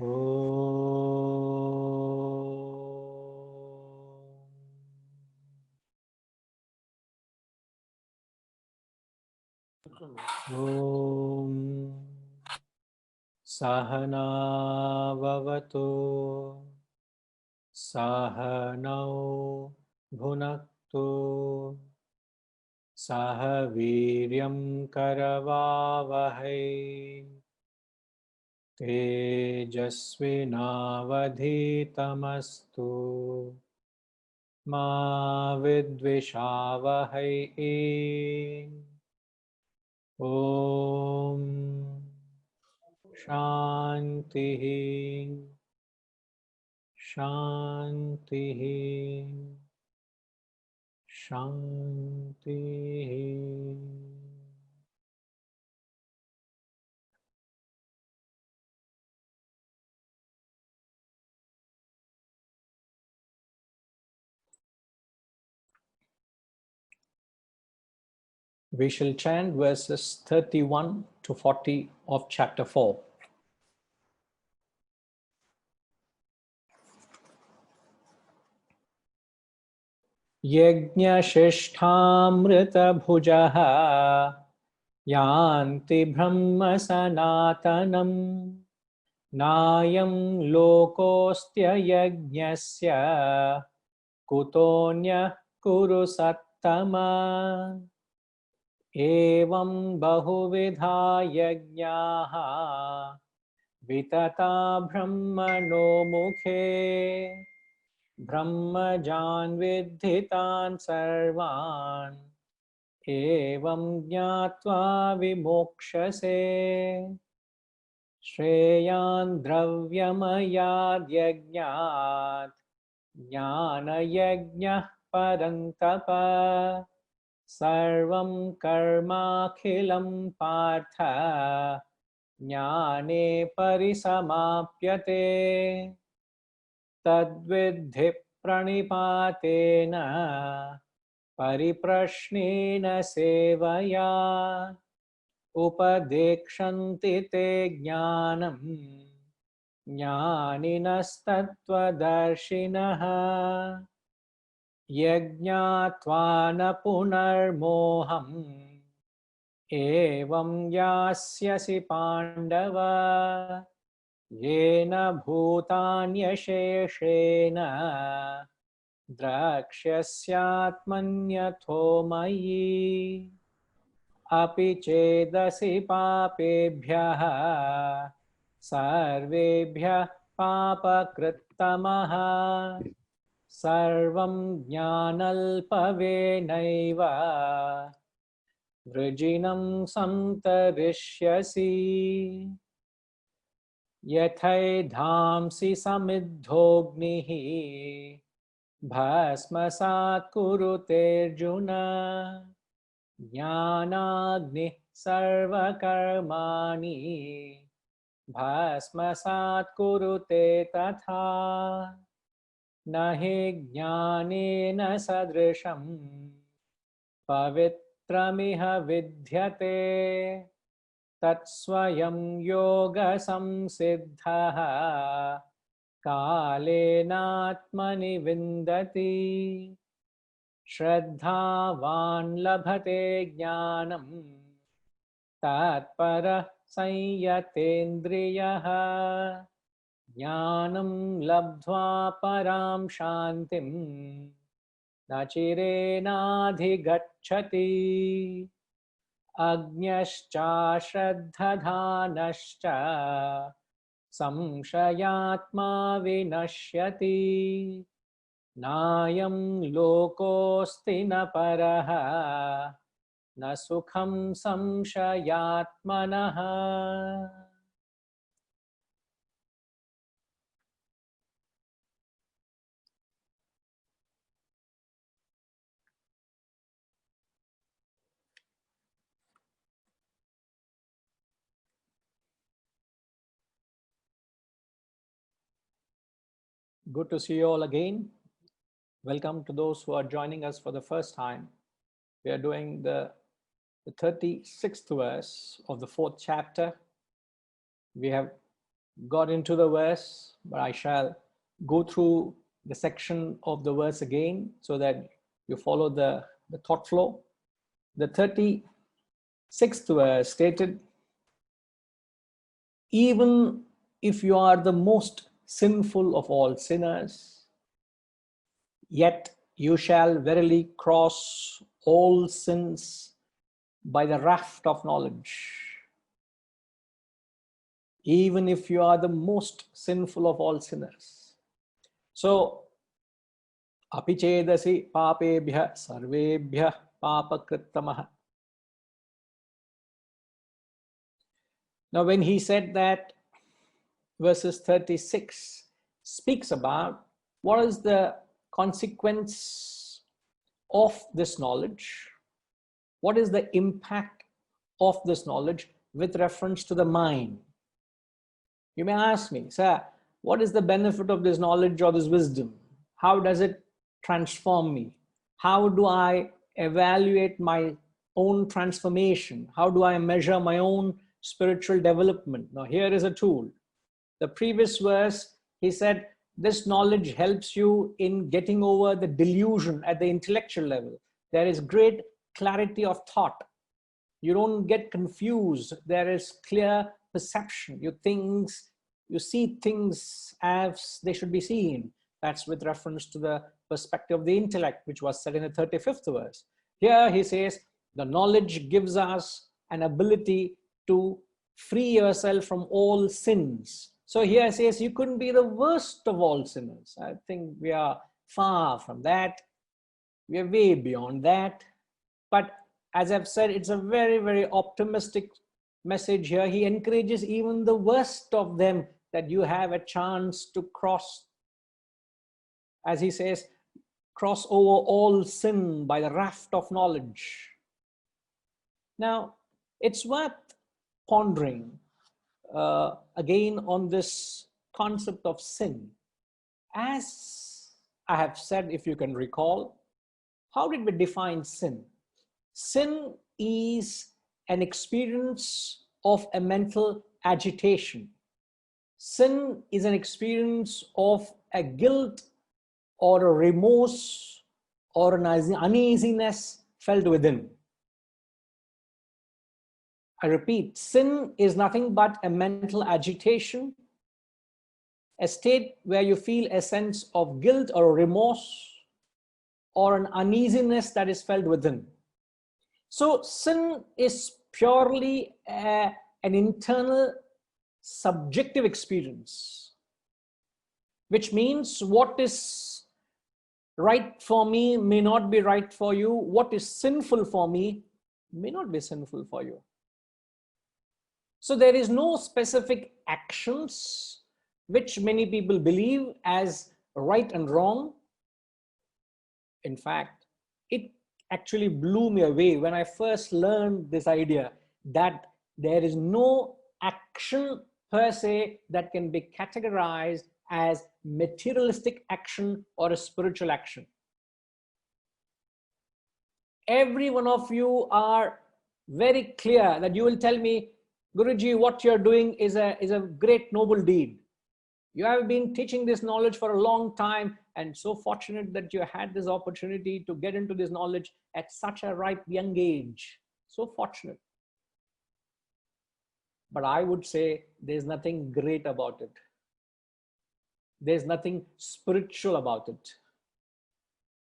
Om Sahana Vavatu Sahanau Bhunaktu Sahaviryam Karavavahai Tejasvinavadhitamastu Ma Vidvishavahai. Om Shanti Shanti Shanti. We shall chant verses 31 to 40 of chapter 4. Yajñashishtamrita yanti brahma sanatanam nayam lokostya yajñasya kutonya kuru sattama evam bahuvidha yajñaha vitata brahmano mukhe brahmajan vidhitan sarvan evam jnatva vimokshase shreyan dravyamaya yajñat jnana yajñah parantapa sarvam karmakhilam partha jnane parisamapyate tadvidhi pranipatena pariprashnena sevaya upadekshanti te jnanam jnaninastatvadarshinaha yajñatvana punarmoham evam yasyasi pandava yena bhutanyasheshena drakshyasyatmanyatho mayi api chedasi papebhyah sarvebhyah papakrittamaha sarvam jnanalpavenaiva vrijinam samtarishyasi yathaidhamsi samidhognihi bhasmasat kuruterjuna jnanagnih sarvakarmani bhasmasat kurute tatha nahi jnanena sadrisham pavitramiha vidyate tatsvayam yoga samsiddhaha kalenatmani vindati shraddhavan labhate jnanam tatparah sanyatendriyaha jnanam labdhva param shantim nachirenadhigacchati agnyascha shraddhadhanascha samshayatma vinashyati nayam lokosti na paraha na sukham samshayatmanaha. Good to see you all again. Welcome to those who are joining us for the first time. We are doing the 36th verse of the 4th chapter. We have got into the verse, but I shall go through the section of the verse again so that you follow the thought flow. The 36th verse stated, even if you are the most sinful of all sinners, yet you shall verily cross all sins by the raft of knowledge. Even if you are the most sinful of all sinners. So, api chedasi papebhya sarvebhya papakrittamah. Now, when he said that, verses 36 speaks about what is the consequence of this knowledge, what is the impact of this knowledge with reference to the mind. You may ask me, sir, what is the benefit of this knowledge or this wisdom? How does it transform me? How do I evaluate my own transformation? How do I measure my own spiritual development? Now, here is a tool. The previous verse, he said, this knowledge helps you in getting over the delusion at the intellectual level. There is great clarity of thought. You don't get confused. There is clear perception. You see things as they should be seen. That's with reference to the perspective of the intellect, which was said in the 35th verse. Here he says, the knowledge gives us an ability to free yourself from all sins. So here it says, you couldn't be the worst of all sinners. I think we are far from that. We are way beyond that. But as I've said, it's a very, very optimistic message here. He encourages even the worst of them that you have a chance to cross, as he says, cross over all sin by the raft of knowledge. Now, it's worth pondering again on this concept of sin. As I have said, if you can recall, how did we define sin? Sin is an experience of a mental agitation. Sin is an experience of a guilt or a remorse or an uneasiness felt within. I repeat, sin is nothing but a mental agitation, a state where you feel a sense of guilt or remorse or an uneasiness that is felt within. So sin is purely an internal subjective experience, which means what is right for me may not be right for you. What is sinful for me may not be sinful for you. So there is no specific actions which many people believe as right and wrong. In fact, it actually blew me away when I first learned this idea that there is no action per se that can be categorized as materialistic action or a spiritual action. Every one of you are very clear that you will tell me, Guruji, what you're doing is a great noble deed. You have been teaching this knowledge for a long time, and so fortunate that you had this opportunity to get into this knowledge at such a ripe young age. So fortunate. But I would say there's nothing great about it. There's nothing spiritual about it.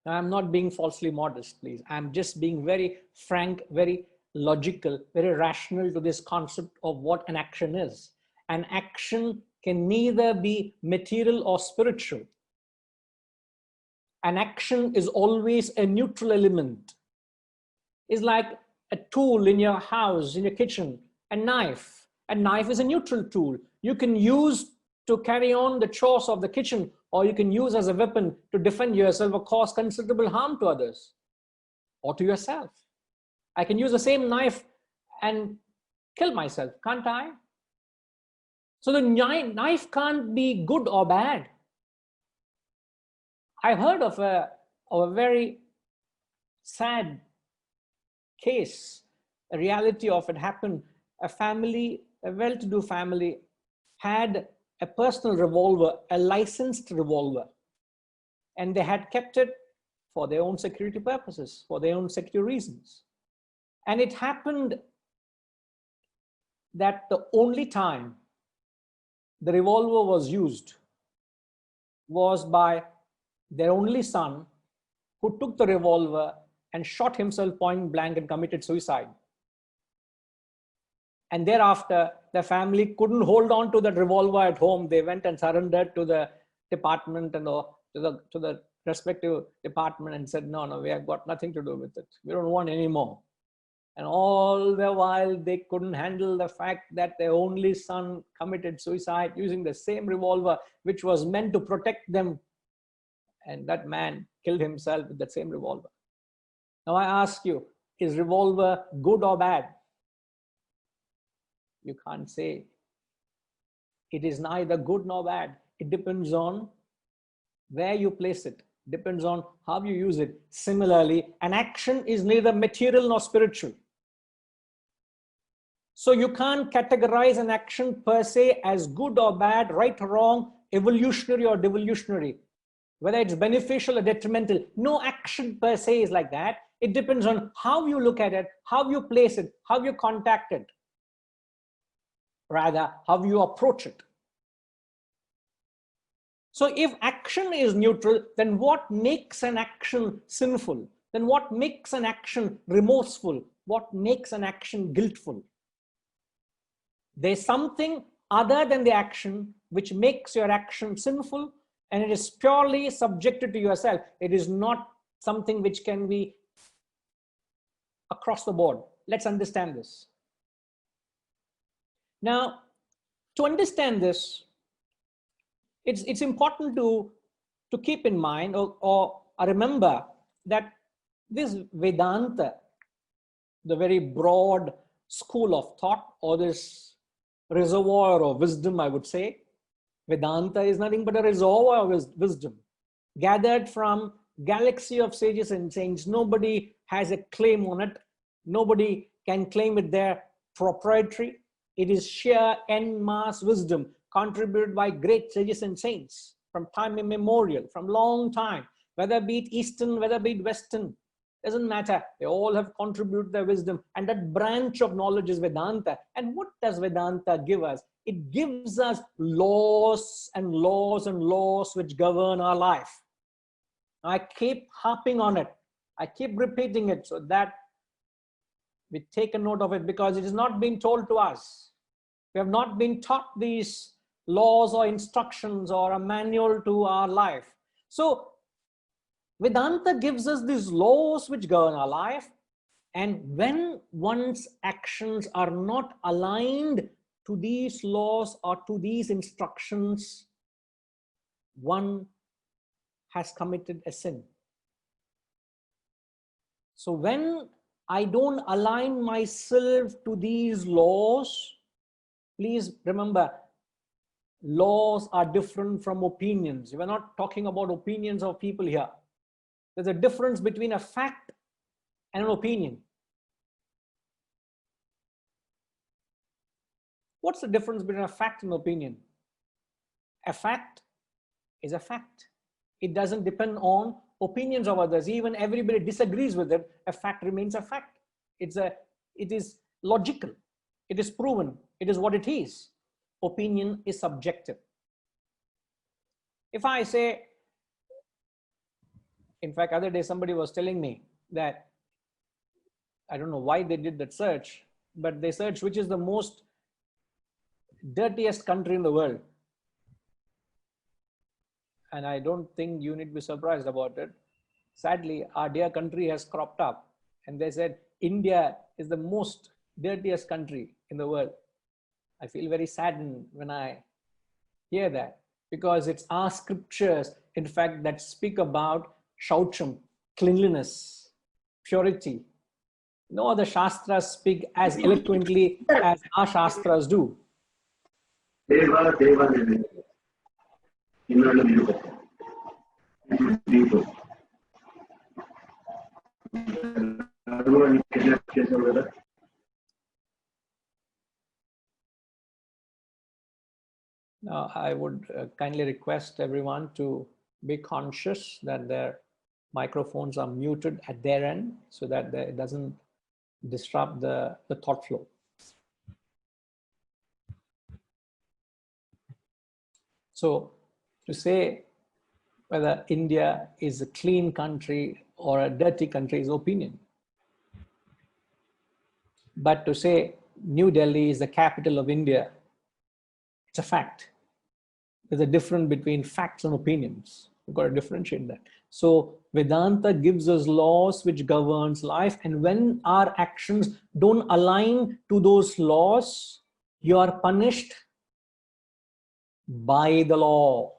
Now, I'm not being falsely modest, please. I'm just being very frank, very logical, very rational to this concept of what an action is. An action can neither be material or spiritual. An action is always a neutral element. It's like a tool in your house, in your kitchen, a knife. A knife is a neutral tool. You can use to carry on the chores of the kitchen, or you can use as a weapon to defend yourself or cause considerable harm to others or to yourself. I can use the same knife and kill myself, can't I? So the knife can't be good or bad. I heard of a very sad case, a reality of it happened. A family, a well-to-do family, had a personal revolver, a licensed revolver, and they had kept it for their own security purposes, for their own security reasons. And it happened that the only time the revolver was used was by their only son, who took the revolver and shot himself point blank and committed suicide. And thereafter, the family couldn't hold on to that revolver at home. They went and surrendered to the department and to the respective department and said, no, we have got nothing to do with it. We don't want any more. And all the while, they couldn't handle the fact that their only son committed suicide using the same revolver, which was meant to protect them. And that man killed himself with that same revolver. Now I ask you, is revolver good or bad? You can't say. It is neither good nor bad. It depends on where you place it. Depends on how you use it. Similarly, an action is neither material nor spiritual. So you can't categorize an action per se as good or bad, right or wrong, evolutionary or devolutionary, whether it's beneficial or detrimental. No action per se is like that. It depends on how you look at it, how you place it, how you contact it, rather how you approach it. So if action is neutral, then what makes an action sinful? Then what makes an action remorseful? What makes an action guiltful? There's something other than the action which makes your action sinful, and it is purely subjected to yourself. It is not something which can be across the board. Let's understand this. Now, to understand this, it's important to keep in mind or remember that this Vedanta, the very broad school of thought, or this reservoir of wisdom, I would say, Vedanta is nothing but a reservoir of wisdom gathered from galaxy of sages and saints. Nobody has a claim on it. Nobody can claim it their proprietary. It is sheer en masse wisdom contributed by great sages and saints from time immemorial, from long time, whether be it Eastern, whether be it Western, doesn't matter. They all have contributed their wisdom, and that branch of knowledge is Vedanta. And what does Vedanta give us? It gives us laws and laws and laws which govern our life. I keep harping on it. I keep repeating it so that we take a note of it, because it is not being told to us. We have not been taught these laws or instructions or a manual to our life. So Vedanta gives us these laws which govern our life. And when one's actions are not aligned to these laws or to these instructions, one has committed a sin. So when I don't align myself to these laws, please remember, laws are different from opinions. We're not talking about opinions of people here. There's a difference between a fact and an opinion. What's the difference between a fact and opinion? A fact is a fact. It doesn't depend on opinions of others. Even everybody disagrees with it, a fact remains a fact. It is logical. It is proven. It is what it is. Opinion is subjective. If I say, in fact, other day somebody was telling me that, I don't know why they did that search, but they searched which is the most dirtiest country in the world. And I don't think you need to be surprised about it. Sadly, our dear country has cropped up, and they said India is the most dirtiest country in the world. I feel very saddened when I hear that, because it's our scriptures, in fact, that speak about shaucham, cleanliness, purity. No other shastras speak as eloquently as our shastras do. Deva, Deva, Deva. Now, I would kindly request everyone to be conscious that their microphones are muted at their end so that it doesn't disrupt the thought flow. So to say whether India is a clean country or a dirty country is opinion. But to say New Delhi is the capital of India, it's a fact. There's a difference between facts and opinions. We've got to differentiate that. So Vedanta gives us laws which governs life, and when our actions don't align to those laws, you are punished by the law.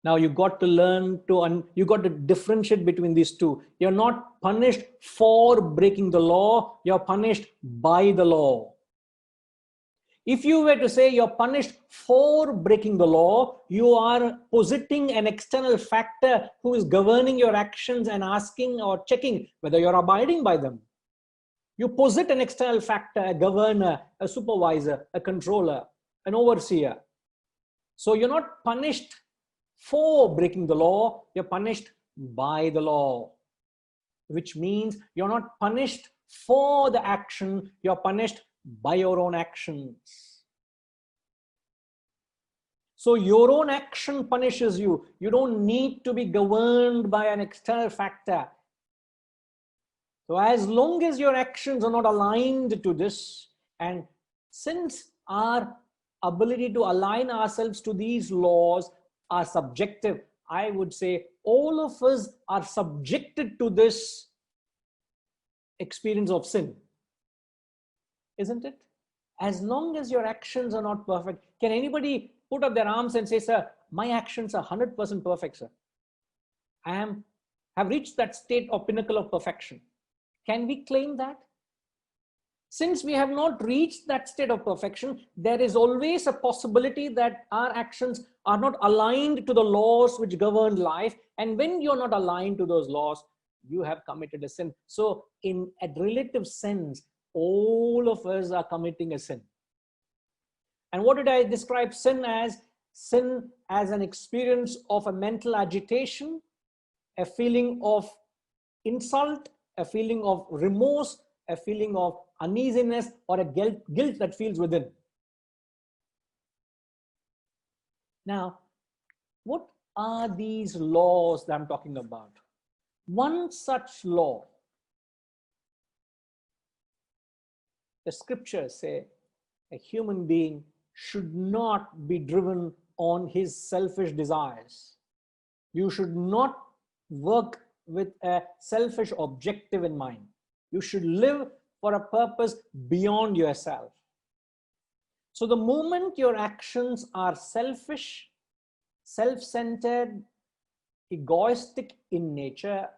Now you got to learn to, you got to differentiate between these two. You're not punished for breaking the law, you're punished by the law. If you were to say you're punished for breaking the law, you are positing an external factor who is governing your actions and asking or checking whether you're abiding by them. You posit an external factor, a governor, a supervisor, a controller, an overseer. So you're not punished for breaking the law, you're punished by the law, which means you're not punished for the action, you're punished by your own actions. So your own action punishes you. You don't need to be governed by an external factor. So as long as your actions are not aligned to this, and since our ability to align ourselves to these laws are subjective, I would say all of us are subjected to this experience of sin, isn't it? As long as your actions are not perfect, can anybody put up their arms and say, sir, my actions are 100% perfect, sir? I have reached that state of pinnacle of perfection. Can we claim that? Since we have not reached that state of perfection, there is always a possibility that our actions are not aligned to the laws which govern life. And when you're not aligned to those laws, you have committed a sin. So in a relative sense, all of us are committing a sin. And what did I describe sin as? Sin as an experience of a mental agitation, a feeling of insult, a feeling of remorse, a feeling of uneasiness, or a guilt that feels within. Now, what are these laws that I'm talking about? One such law, the scriptures say a human being should not be driven on his selfish desires. You should not work with a selfish objective in mind. You should live for a purpose beyond yourself. So the moment your actions are selfish, self-centered, egoistic in nature,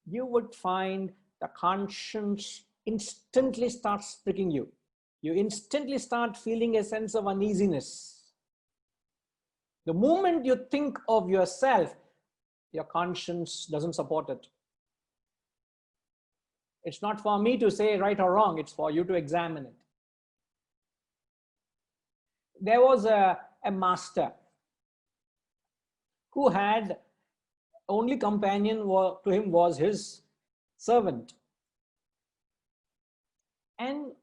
you would find the conscience instantly starts pricking you. You instantly start feeling a sense of uneasiness. The moment you think of yourself, your conscience doesn't support it. It's not for me to say right or wrong, it's for you to examine it. There was a master who had only companion to him was his servant. And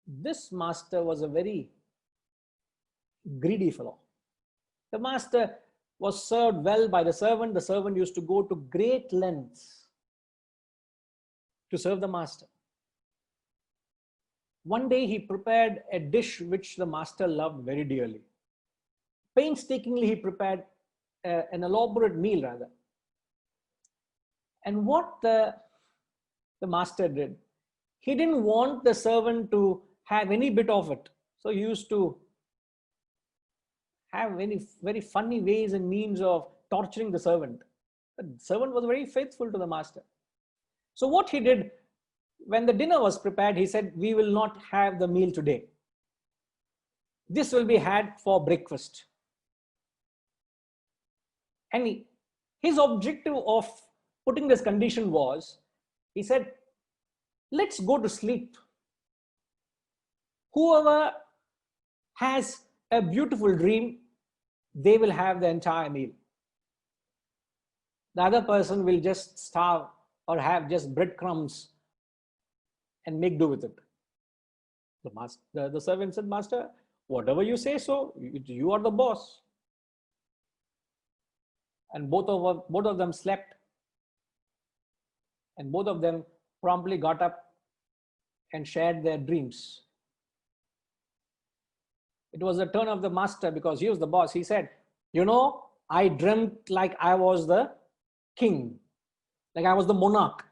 this master was a very greedy fellow. The master was served well by the servant. The servant used to go to great lengths to serve the master. One day he prepared a dish which the master loved very dearly. Painstakingly he prepared an elaborate meal rather. And what the master did, he didn't want the servant to have any bit of it. So he used to have very funny ways and means of torturing the servant. The servant was very faithful to the master. So what he did, when the dinner was prepared, he said, we will not have the meal today. This will be had for breakfast. And his objective of putting this condition was, he said, let's go to sleep. Whoever has a beautiful dream, they will have the entire meal. The other person will just starve or have just breadcrumbs and make do with it. The servant said, Master, whatever you say so, you are the boss. And both of them slept. And both of them promptly got up and shared their dreams. It was the turn of the master because he was the boss. He said, I dreamt like I was the king, like I was the monarch.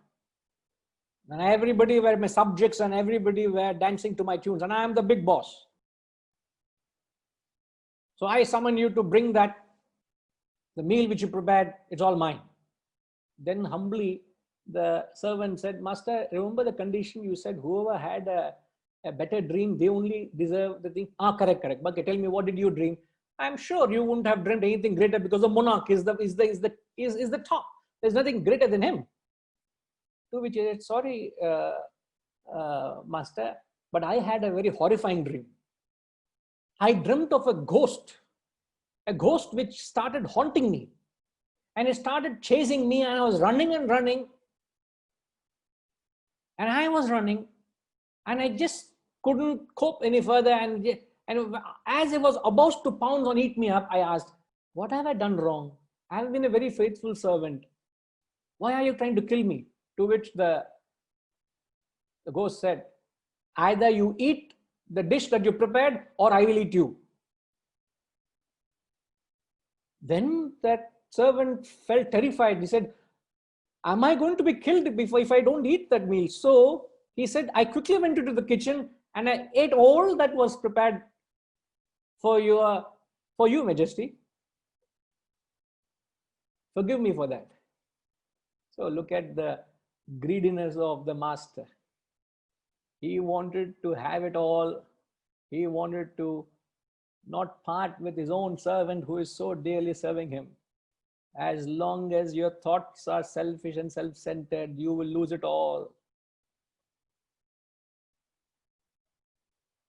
And everybody were my subjects and everybody were dancing to my tunes. And I am the big boss. So I summon you to bring the meal which you prepared, it's all mine. Then humbly, the servant said, Master, remember the condition you said, whoever had a better dream, they only deserve the thing. Correct. Okay, tell me, what did you dream? I'm sure you wouldn't have dreamed anything greater because the monarch is the top. There's nothing greater than him. To which he said, sorry, Master, but I had a very horrifying dream. I dreamt of a ghost which started haunting me. And it started chasing me, and I was running and running. And I was running, and I just couldn't cope any further. And as it was about to pounce and eat me up, I asked, what have I done wrong? I have been a very faithful servant. Why are you trying to kill me? To which the ghost said, either you eat the dish that you prepared or I will eat you. Then that servant felt terrified. He said, am I going to be killed if I don't eat that meal? So he said, I quickly went into the kitchen and I ate all that was prepared for you, Majesty. Forgive me for that. So look at the greediness of the master. He wanted to have it all. He wanted to not part with his own servant who is so dearly serving him. As long as your thoughts are selfish and self-centered, you will lose it all.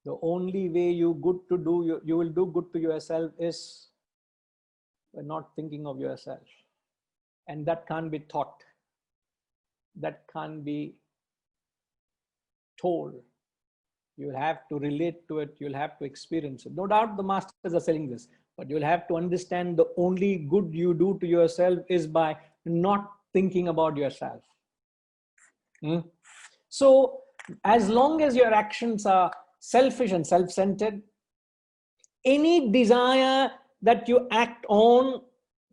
The only way you will do good to yourself is by not thinking of yourself. And that can't be taught. That can't be told. You'll have to relate to it. You'll have to experience it. No doubt the masters are saying this, but you'll have to understand the only good you do to yourself is by not thinking about yourself. So as long as your actions are selfish and self-centered, any desire that you act on,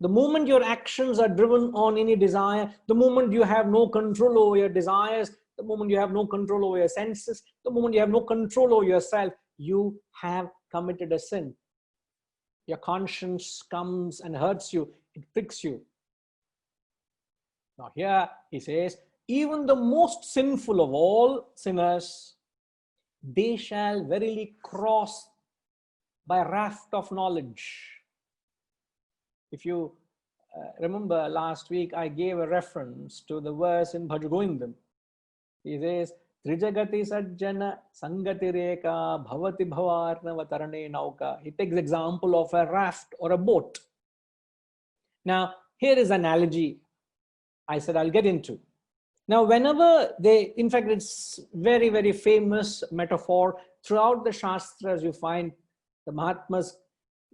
the moment your actions are driven on any desire, the moment you have no control over your desires, the moment you have no control over your senses, the moment you have no control over yourself, you have committed a sin. Your conscience comes and hurts you. It pricks you. Now here he says, even the most sinful of all sinners, they shall verily cross by raft of knowledge. If you remember last week, I gave a reference to the verse in Bhagavad Gita. He says, Trijagati sajjana sangati reka bhavati bhavarnava tarane nauka. He takes example of a raft or a boat. Now, here is an analogy I said I'll get into. Now, whenever in fact, it's very, very famous metaphor. Throughout the Shastras, you find the Mahatmas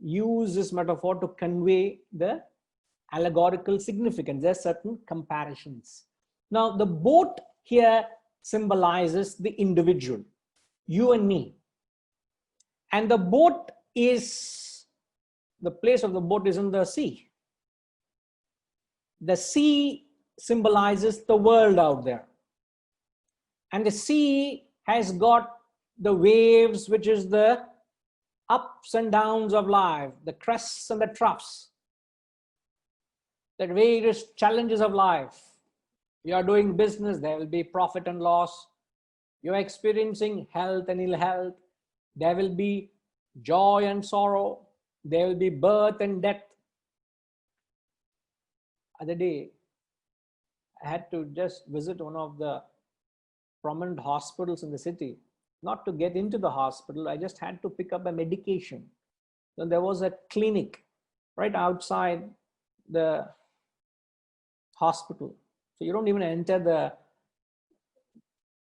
use this metaphor to convey the allegorical significance. There are certain comparisons. Now, the boat here symbolizes the individual, you and me. And the boat the place of the boat is in the sea. The sea symbolizes the world out there. And the sea has got the waves, which is the ups and downs of life, the crests and the troughs, the various challenges of life. You are doing business, there will be profit and loss. You are experiencing health and ill health. There will be joy and sorrow. There will be birth and death. Other day, I had to just visit one of the prominent hospitals in the city. Not to get into the hospital, I just had to pick up a medication. So there was a clinic right outside the hospital. So you don't even enter the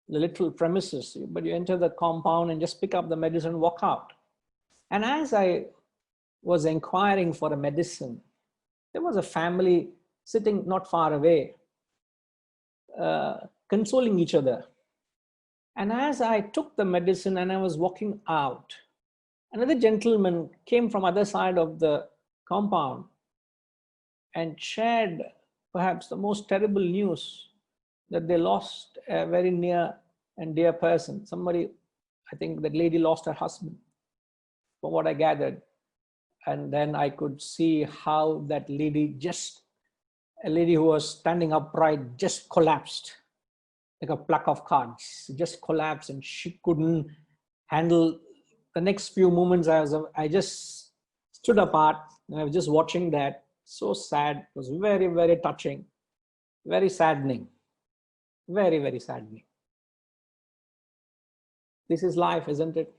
literal premises, but you enter the compound and just pick up the medicine, walk out. And as I was inquiring for a medicine, there was a family sitting not far away, consoling each other. And as I took the medicine and I was walking out, another gentleman came from other side of the compound and shared perhaps the most terrible news, that they lost a very near and dear person. Somebody, I think that lady lost her husband, from what I gathered. And then I could see how that lady, a lady who was standing upright, just collapsed like a pack of cards. Just collapsed, and she couldn't handle the next few moments. I just stood apart and I was just watching that. So sad. It was very, very touching, very saddening, very, very saddening. This is life, isn't it?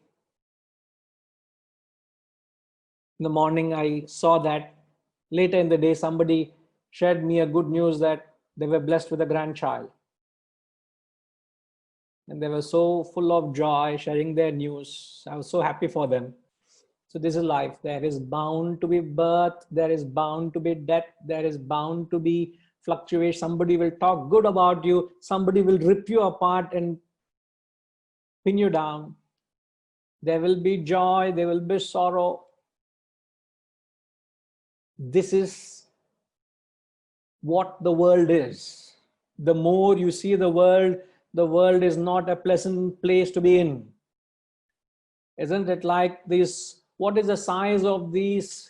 In the morning, I saw that. Later in the day, somebody shared me a good news that they were blessed with a grandchild. And they were so full of joy sharing their news. I was so happy for them. So this is life. There is bound to be birth. There is bound to be death. There is bound to be fluctuation. Somebody will talk good about you. Somebody will rip you apart and pin you down. There will be joy. There will be sorrow. This is what the world is. The more you see the world is not a pleasant place to be in. Isn't it like this? What is the size of these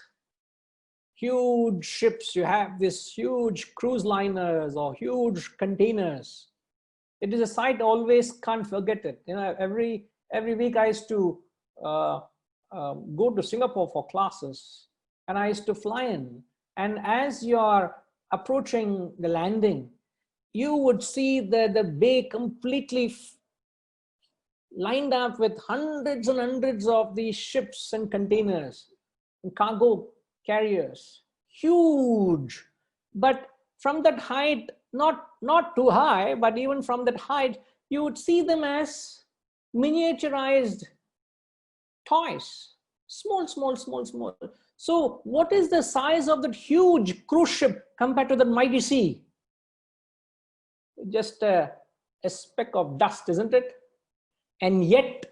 huge ships? You have these huge cruise liners or huge containers. It is a sight, always can't forget it. You know, every week I used to go to Singapore for classes, and I used to fly in. And as you are approaching the landing, you would see the bay completely lined up with hundreds and hundreds of these ships and containers and cargo carriers. Huge. But from that height, not too high, but even from that height, you would see them as miniaturized toys. Small, small, small, small. So what is the size of that huge cruise ship compared to that mighty sea? Just a speck of dust, isn't it? And yet,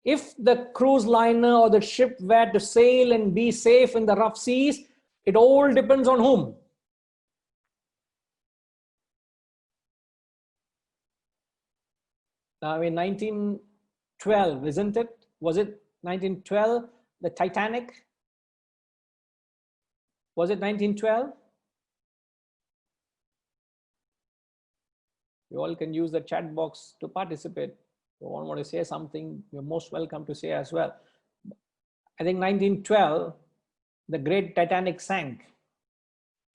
if the cruise liner or the ship were to sail and be safe in the rough seas, it all depends on whom? Now in 1912, isn't it? Was it 1912, the Titanic? Was it 1912? You all can use the chat box to participate. If you all want to say something, you're most welcome to say as well. I think 1912, the great Titanic sank.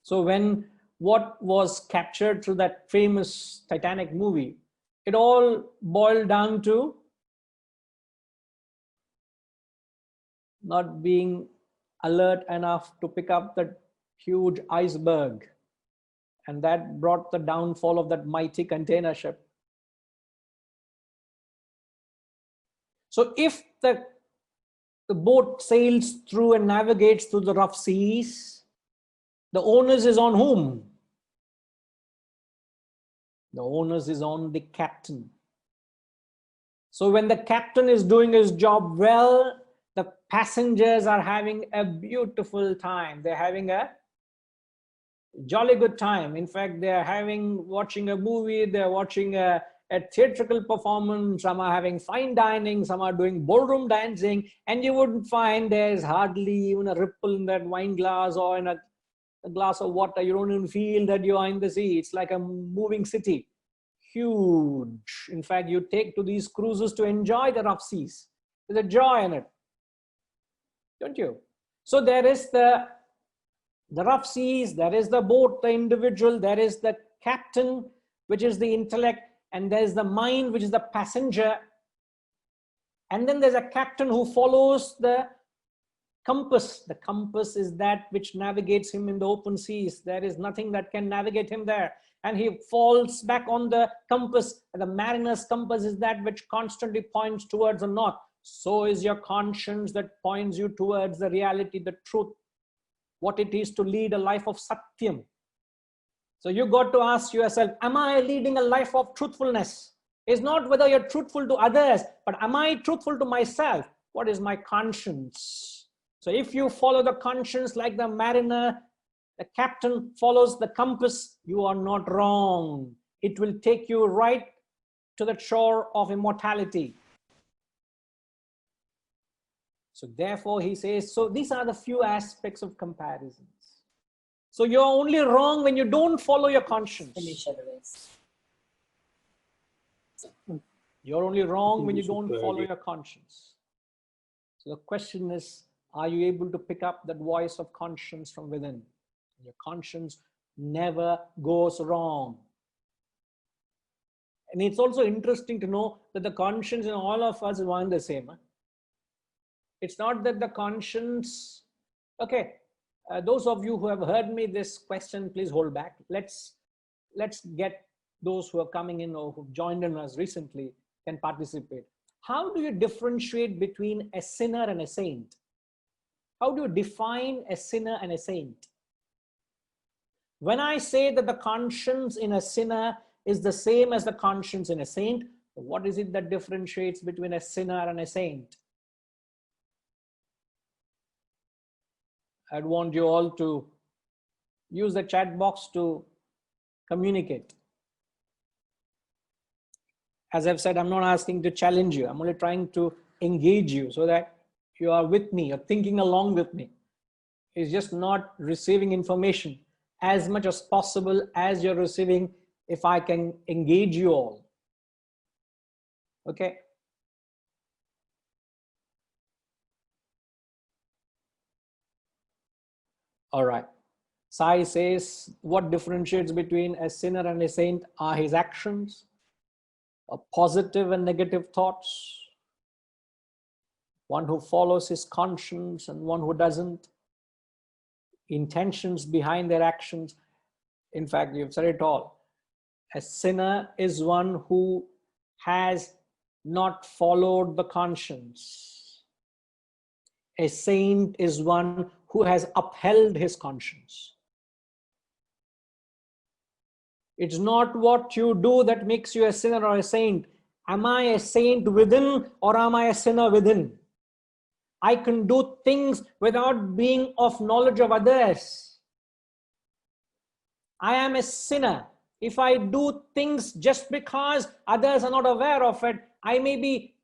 So when what was captured through that famous Titanic movie, it all boiled down to not being alert enough to pick up that huge iceberg. And that brought the downfall of that mighty container ship. So if the boat sails through and navigates through the rough seas, the onus is on whom? The onus is on the captain. So when the captain is doing his job well, the passengers are having a beautiful time. They're having a jolly good time. In fact, they're watching a movie, they're watching a theatrical performance, some are having fine dining, some are doing ballroom dancing, and you wouldn't find there's hardly even a ripple in that wine glass or in a glass of water. You don't even feel that you are in the sea. It's like a moving city. Huge. In fact, you take to these cruises to enjoy the rough seas. There's a joy in it, don't you? So there is the rough seas, there is the boat, the individual, there is the captain, which is the intellect, and there's the mind, which is the passenger. And then there's a captain who follows the compass. The compass is that which navigates him in the open seas. There is nothing that can navigate him there. And he falls back on the compass. The mariner's compass is that which constantly points towards the north. So is your conscience that points you towards the reality, the truth, what it is to lead a life of satyam. So you got to ask yourself, am I leading a life of truthfulness? It's not whether you're truthful to others, but am I truthful to myself? What is my conscience? So if you follow the conscience like the mariner, the captain follows the compass, you are not wrong. It will take you right to the shore of immortality. So therefore he says, so these are the few aspects of comparisons. So you're only wrong when you don't follow your conscience. You're only wrong when you don't follow your conscience. So the question is, are you able to pick up that voice of conscience from within? Your conscience never goes wrong. And it's also interesting to know that the conscience in all of us is one and the same. It's not that the conscience, okay, those of you who have heard me this question, please hold back. Let's get those who are coming in or who've joined in us recently can participate. How do you differentiate between a sinner and a saint? How do you define a sinner and a saint? When I say that the conscience in a sinner is the same as the conscience in a saint, what is it that differentiates between a sinner and a saint? I'd want you all to use the chat box to communicate. As I've said, I'm not asking to challenge you. I'm only trying to engage you so that you are with me, you're thinking along with me. It's just not receiving information as much as possible as you're receiving, if I can engage you all. Okay. All right. Sai says, what differentiates between a sinner and a saint are his actions, positive and negative thoughts, one who follows his conscience and one who doesn't, intentions behind their actions. In fact, you've said it all. A sinner is one who has not followed the conscience. A saint is one who has upheld his conscience. It's not what you do that makes you a sinner or a saint. Am I a saint within or am I a sinner within? I can do things without being of knowledge of others. I am a sinner. If I do things just because others are not aware of it, I may be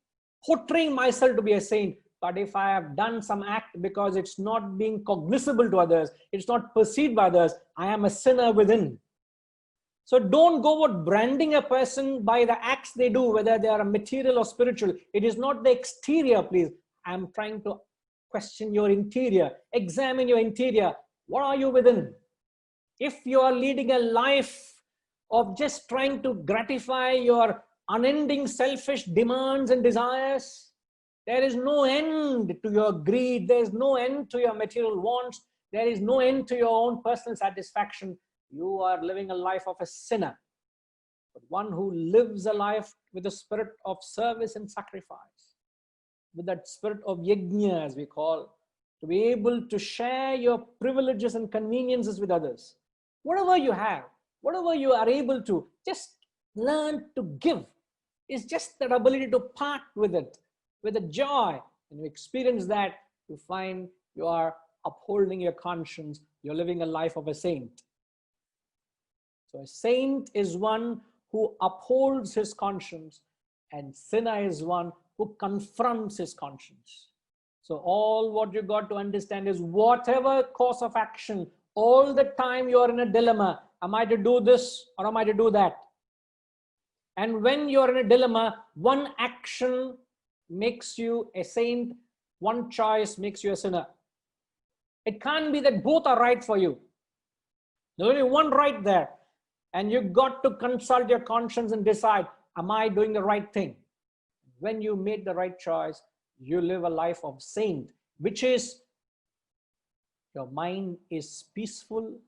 portraying myself to be a saint. But if I have done some act because it's not being cognizable to others, it's not perceived by others, I am a sinner within. So don't go about branding a person by the acts they do, whether they are material or spiritual. It is not the exterior, please. I'm trying to question your interior. Examine your interior. What are you within? If you are leading a life of just trying to gratify your unending selfish demands and desires, there is no end to your greed. There is no end to your material wants. There is no end to your own personal satisfaction. You are living a life of a sinner. But one who lives a life with a spirit of service and sacrifice, with that spirit of yajna, as we call, to be able to share your privileges and conveniences with others. Whatever you have, whatever you are able to, just learn to give. It's just that ability to part with it, with a joy. When you experience that, you find you are upholding your conscience. You're living a life of a saint. So a saint is one who upholds his conscience, and sinner is one who confronts his conscience. So all what you got to understand is whatever course of action, all the time you are in a dilemma. Am I to do this or am I to do that? And when you are in a dilemma, one action makes you a saint, one choice makes you a sinner. It can't be that both are right for you. There's only one right there. And you got to consult your conscience and decide, am I doing the right thing? When you make the right choice, you live a life of saint, which is Your mind is peaceful,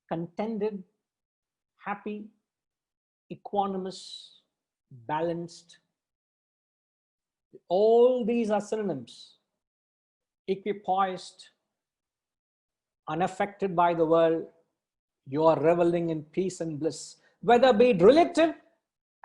contented, happy, equanimous, balanced. All these are synonyms. Equipoised, unaffected by the world, you are reveling in peace and bliss, whether be it relative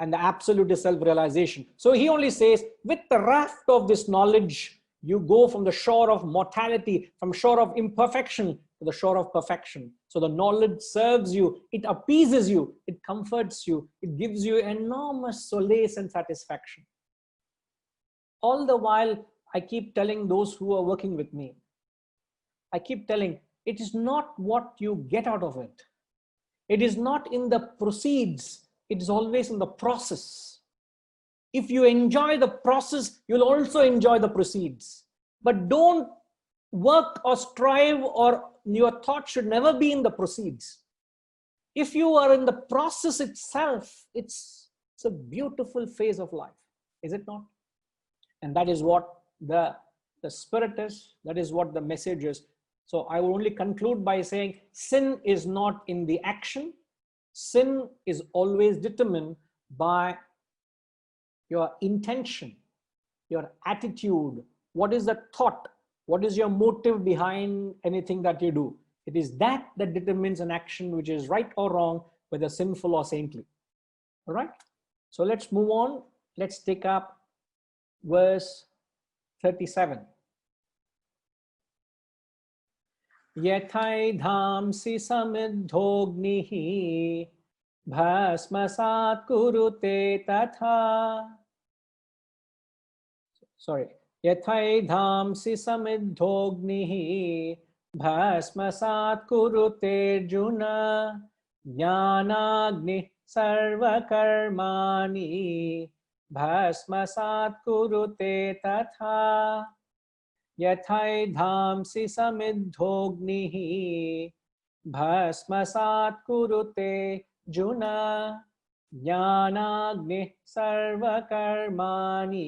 and the absolute is self-realization. So he only says, with the raft of this knowledge, you go from the shore of mortality, from shore of imperfection to the shore of perfection. So the knowledge serves you, it appeases you, it comforts you, it gives you enormous solace and satisfaction. All the while, I keep telling those who are working with me, I keep telling, it is not what you get out of it. It is not in the proceeds. It is always in the process. If you enjoy the process, you'll also enjoy the proceeds. But don't work or strive, or your thought should never be in the proceeds. If you are in the process itself, it's a beautiful phase of life, is it not? And that is what the spirit is. That is what the message is. So I will only conclude by saying, sin is not in the action. Sin is always determined by your intention, your attitude. What is the thought? What is your motive behind anything that you do? It is that determines an action which is right or wrong, whether sinful or saintly. All right. So let's move on. Let's take up verse 37. यथैधांसि समिद्धोऽग्निः भस्मसात् कुरुते तथा. Sorry. यथैधांसि समिद्धोऽग्निः भस्मसात् कुरुते अर्जुन ज्ञानाग्निः सर्वकर्माणि भस्मसात् कुरुते तथा. यथैधांसि समिद्धोऽग्निः भस्मसात् कुरुते अर्जुन ज्ञानाग्निः सर्वकर्माणि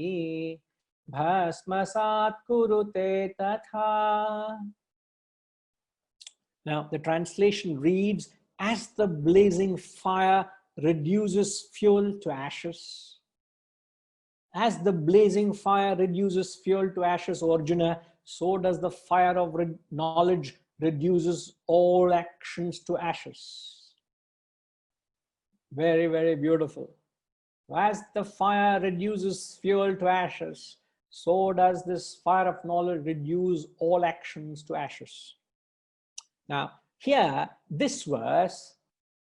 भस्मसात् कुरुते तथा. Now the translation reads, as the blazing fire reduces fuel to ashes. As the blazing fire reduces fuel to ashes, O Arjuna, so does the fire of knowledge reduces all actions to ashes. Very, very beautiful. As the fire reduces fuel to ashes, so does this fire of knowledge reduce all actions to ashes. Now, here, this verse,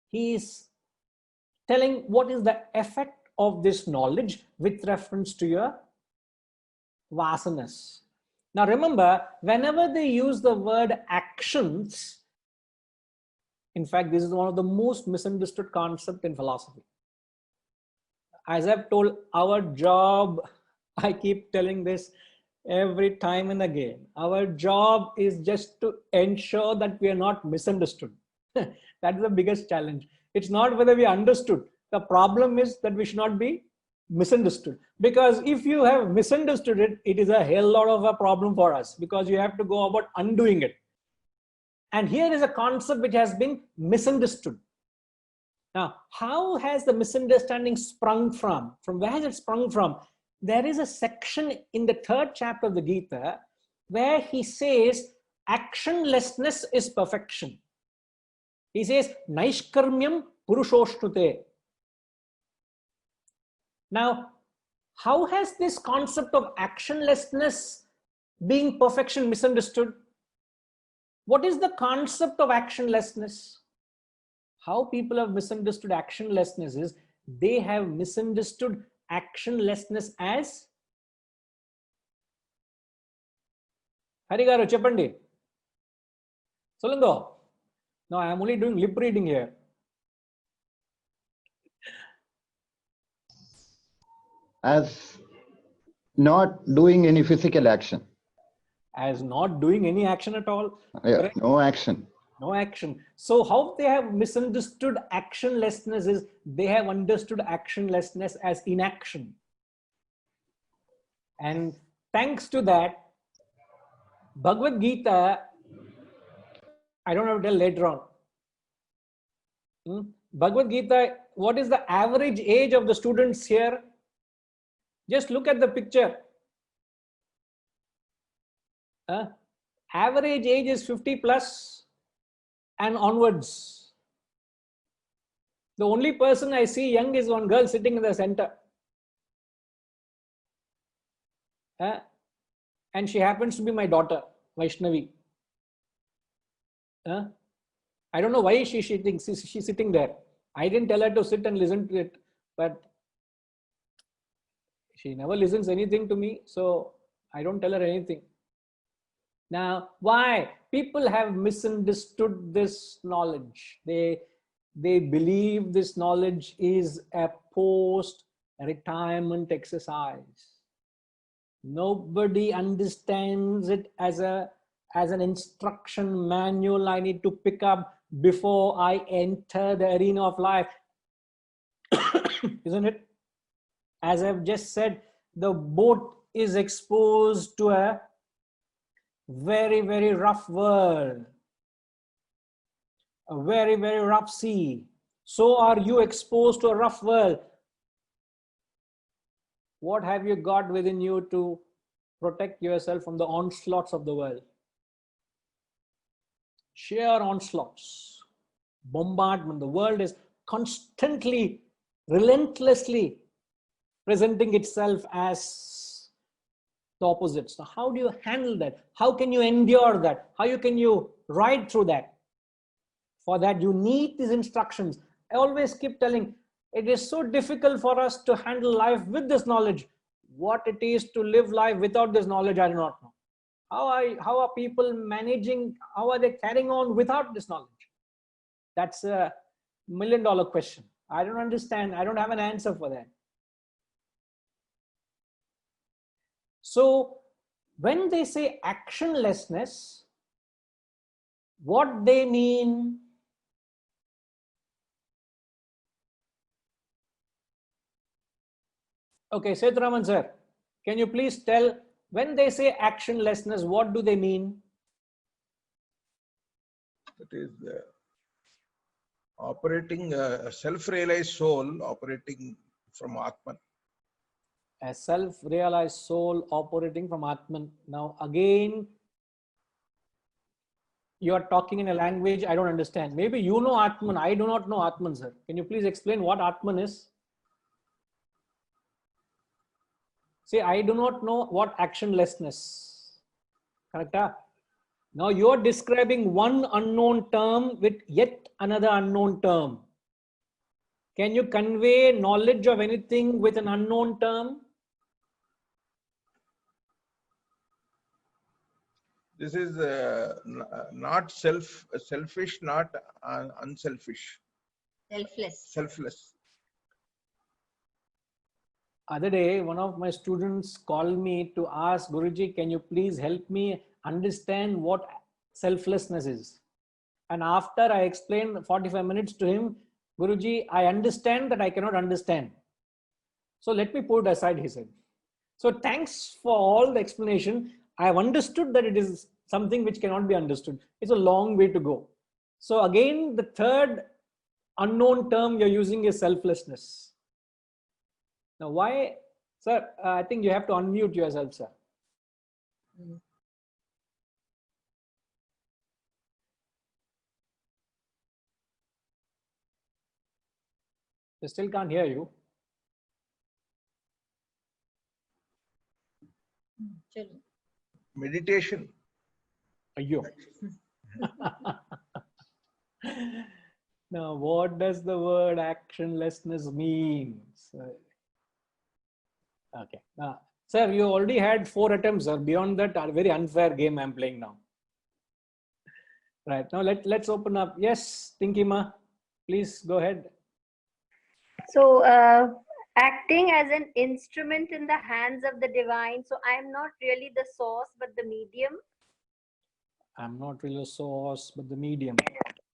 he is telling what is the effect of this knowledge with reference to your vasanas. Now remember, whenever they use the word actions, in fact, this is one of the most misunderstood concepts in philosophy. As I've told, our job, I keep telling this every time and again, our job is just to ensure that we are not misunderstood. That's the biggest challenge. It's not whether we understood. The problem is that we should not be misunderstood, because if you have misunderstood it, it is a hell lot of a problem for us, because you have to go about undoing it. And here is a concept which has been misunderstood. Now, how has the misunderstanding sprung from? From where has it sprung from? There is a section in the 3rd chapter of the Gita where he says actionlessness is perfection. He says naishkarmyam purushoshnute. Now, how has this concept of actionlessness being perfection misunderstood? What is the concept of actionlessness? How people have misunderstood actionlessness is they have misunderstood actionlessness as Harigaru Cheppandi. Solungo. No, I am only doing lip reading here. As not doing any physical action. As not doing any action at all. Yeah, no action. No action. So how they have misunderstood actionlessness is they have understood actionlessness as inaction. And thanks to that, Bhagavad Gita I don't have to tell later on. Bhagavad Gita, what is the average age of the students here? Just look at the picture. Average age is 50 plus and onwards. The only person I see young is one girl sitting in the center. And she happens to be my daughter, Vaishnavi. I don't know why she's sitting there. I didn't tell her to sit and listen to it, but she never listens anything to me, so I don't tell her anything. Now, why? People have misunderstood this knowledge. They believe this knowledge is a post-retirement exercise. Nobody understands it as an instruction manual I need to pick up before I enter the arena of life. Isn't it? As I've just said, the boat is exposed to a very, very rough world, a very, very rough sea. So are you exposed to a rough world. What have you got within you to protect yourself from the onslaughts of the world? Sheer onslaughts, bombardment. The world is constantly, relentlessly presenting itself as the opposites. So how do you handle that? How can you endure that? How can you ride through that? For that, you need these instructions. I always keep telling, it is so difficult for us to handle life with this knowledge. What it is to live life without this knowledge, I do not know. How are people managing? How are they carrying on without this knowledge? That's a $1 million question. I don't understand. I don't have an answer for that. So when they say actionlessness, what they mean? Okay, Sethuraman sir, can you please tell, when they say actionlessness, what do they mean? That is operating a self-realized soul operating from Atman. A self-realized soul operating from Atman. Now again, you are talking in a language I don't understand. Maybe you know Atman, I do not know Atman, sir. Can you please explain what Atman is? See, I do not know what actionlessness. Correct? Now you are describing one unknown term with yet another unknown term. Can you convey knowledge of anything with an unknown term? This is not selfish, not unselfish. Selfless. Other day, one of my students called me to ask, Guruji, can you please help me understand what selflessness is? And after I explained 45 minutes to him, Guruji, I understand that I cannot understand. So let me put it aside, he said. So thanks for all the explanation. I have understood that it is something which cannot be understood. It's a long way to go. So again, the third unknown term you're using is selflessness. Now, why, sir? I think you have to unmute yourself, sir. They still can't hear you. Meditation. Ayyo. Now, what does the word actionlessness mean? Okay. Sir, you already had 4 attempts, sir. Beyond that, a very unfair game I'm playing now. Right. Now, let's open up. Yes, Tinkima, please go ahead. So, acting as an instrument in the hands of the divine. So, I am not really the source, but the medium. I'm not really a source, but the medium.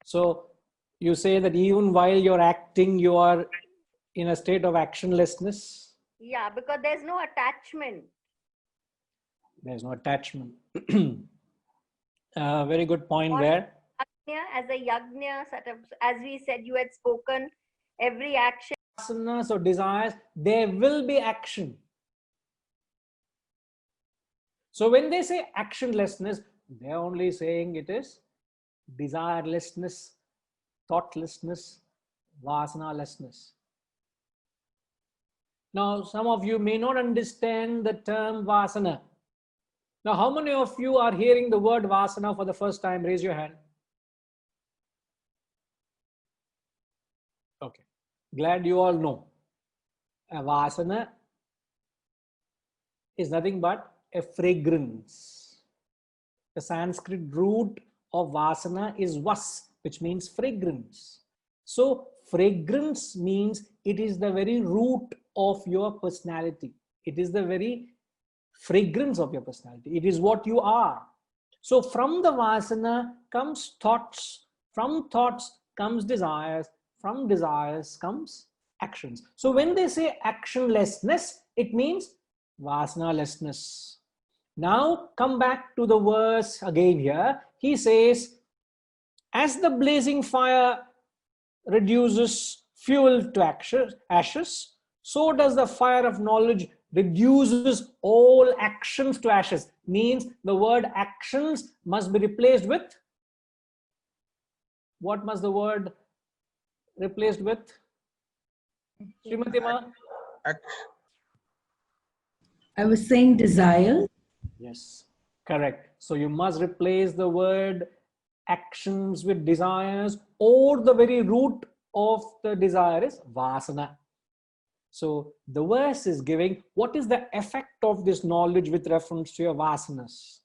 So, you say that even while you're acting, you are in a state of actionlessness. Yeah, because there's no attachment. There's no attachment. Very good point there. as a yajna, sort of, as we said, you had spoken, every action. Vasanas or desires, there will be action. So when they say actionlessness, they're only saying it is desirelessness, thoughtlessness, vasanalessness. Now, some of you may not understand the term vasana. Now, how many of you are hearing the word vasana for the first time? Raise your hand. Okay. Glad you all know. A vasana is nothing but a fragrance. The Sanskrit root of vasana is vas, which means fragrance. So fragrance means it is the very root of your personality. It is the very fragrance of your personality. It is what you are. So from the vasana comes thoughts. From thoughts comes desires. From desires comes actions. So when they say actionlessness, it means vasanalessness. Now come back to the verse again here. He says, as the blazing fire reduces fuel to ashes, so does the fire of knowledge reduces all actions to ashes. Means the word actions must be replaced with, what must the word replaced with? Srimati Ma? I was saying desire. Yes, correct. So you must replace the word actions with desires, or the very root of the desire is vasana. So the verse is giving what is the effect of this knowledge with reference to your vasanas.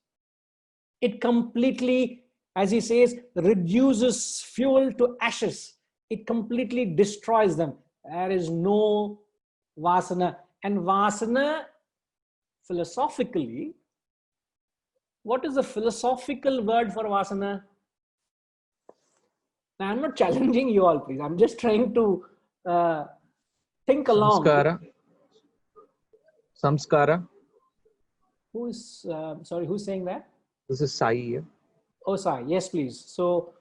It completely, as he says, reduces fuel to ashes. It completely destroys them. There is no vasana. And vasana, philosophically, what is the philosophical word for vasana? Now, I'm not challenging you all, please. I'm just trying to think along. Samskara. Who's sorry? Who's saying that? This is Sai. Oh, Sai. Yes, please. So,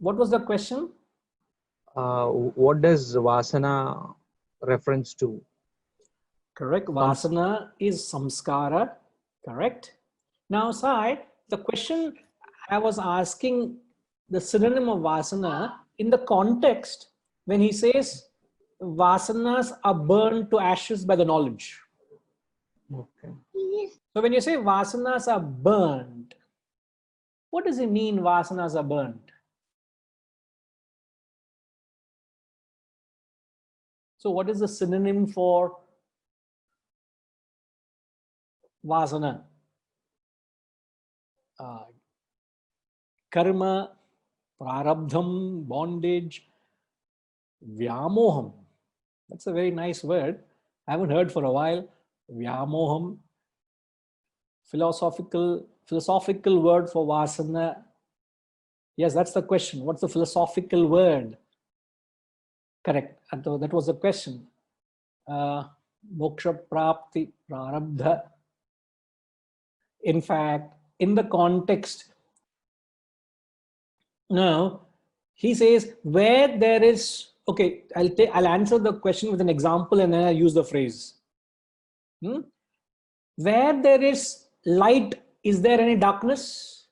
what was the question? What does vasana reference to? Correct. Vasana is samskara. Correct. Now, Sai, the question I was asking, the synonym of vasana in the context when he says vasanas are burned to ashes by the knowledge. Okay. So when you say vasanas are burned, what does it mean vasanas are burned? So what is the synonym for vasana? Karma, prarabdham, bondage, vyamoham. That's a very nice word. I haven't heard for a while. Vyamoham. Philosophical word for vasana. Yes, that's the question. What's the philosophical word? Correct. And so that was the question. Moksha prapti prarabdha. In fact, in the context, now he says where there is, okay, I'll answer the question with an example and then I'll use the phrase. Where there is light, is there any darkness?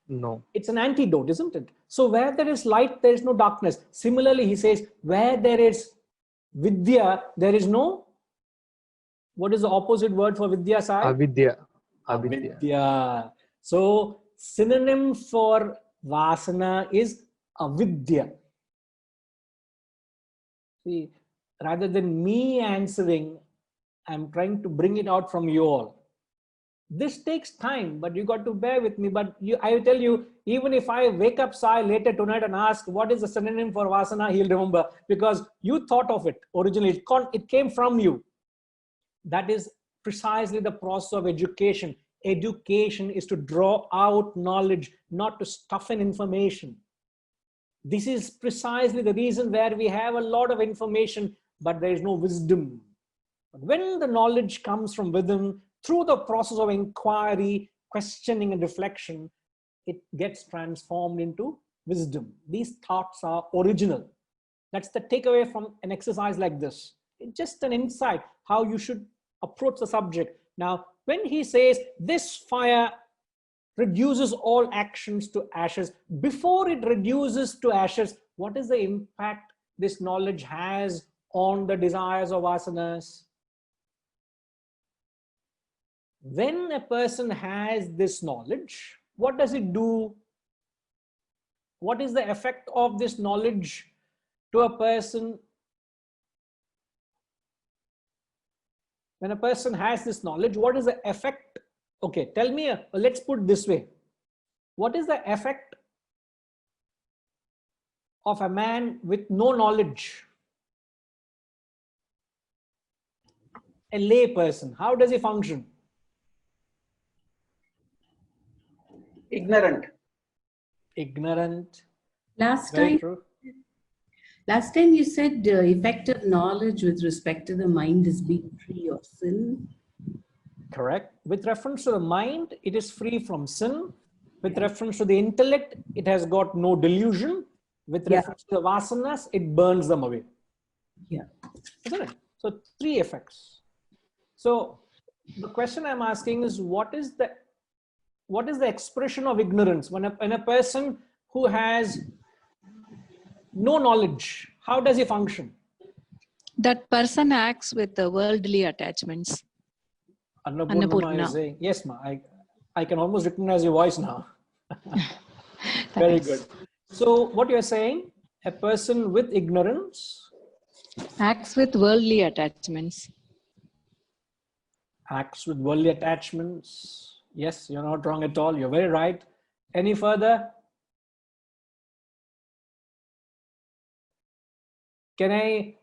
No. It's an antidote, isn't it? So where there is light, there is no darkness. Similarly, he says, where there is vidya, there is no, what is the opposite word for vidya, Sai? Avidya. Avidya. So synonym for vasana is avidya. See, rather than me answering, I'm trying to bring it out from you all. This takes time, but you got to bear with me. But I will tell you, even if I wake up Sai later tonight and ask what is the synonym for vasana, he'll remember because you thought of it originally. It came from you. That is precisely the process of education. Education is to draw out knowledge, not to stuff in information. This is precisely the reason where we have a lot of information, but there is no wisdom. But when the knowledge comes from within, through the process of inquiry, questioning and reflection, it gets transformed into wisdom. These thoughts are original. That's the takeaway from an exercise like this. It's just an insight how you should approach the subject. Now, when he says this fire reduces all actions to ashes, before it reduces to ashes, what is the impact this knowledge has on the desires of vasanas? When a person has this knowledge, what does it do? What is the effect of this knowledge to a person? When a person has this knowledge, what is the effect? Okay, tell me, let's put it this way. What is the effect of a man with no knowledge? A lay person, how does he function? Ignorant. Ignorant. Last Very time, true. last time you said effective knowledge with respect to the mind is being free of sin. Correct. With reference to the mind, it is free from sin. With reference to the intellect, it has got no delusion. With Yeah. reference to the vasanas, it burns them away. Yeah. Isn't it? So 3 effects. So the question I'm asking is, what is the expression of ignorance when a person who has no knowledge, how does he function? That person acts with the worldly attachments. Annapurna is saying, yes, ma, I can almost recognize your voice now. Very good. So what you're saying, a person with ignorance Acts with worldly attachments. acts with worldly attachments. Yes, you're not wrong at all. You're very right. Any further? Can I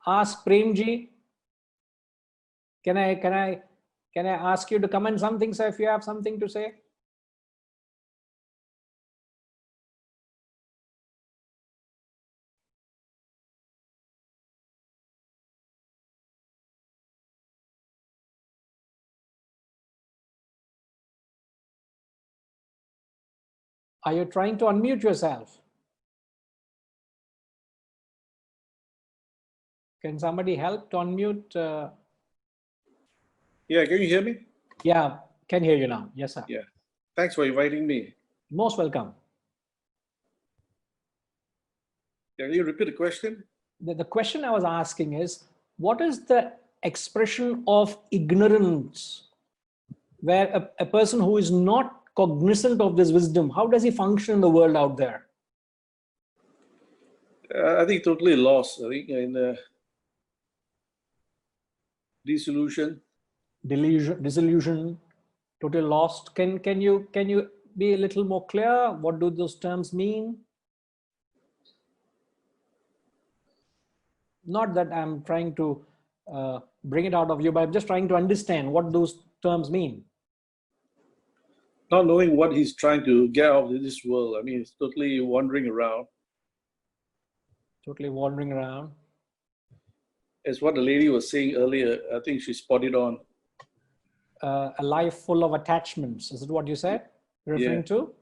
ask Premji? Can I ask you to comment something, sir, if you have something to say? Are you trying to unmute yourself? Can somebody help to unmute? Yeah, can you hear me? Yeah, can hear you now. Yes, sir. Yeah. Thanks for inviting me. Most welcome. Can you repeat the question? The question I was asking is, what is the expression of ignorance where a person who is not cognizant of this wisdom, how does he function in the world out there? I think totally lost. I think in disillusion. Disillusion, totally lost. Can you be a little more clear? What do those terms mean? Not that I'm trying to bring it out of you, but I'm just trying to understand what those terms mean. Not knowing what he's trying to get out of this world. I mean, it's totally wandering around. Totally wandering around. As what the lady was saying earlier, I think she spotted on. A life full of attachments. Is it what you said? Referring to?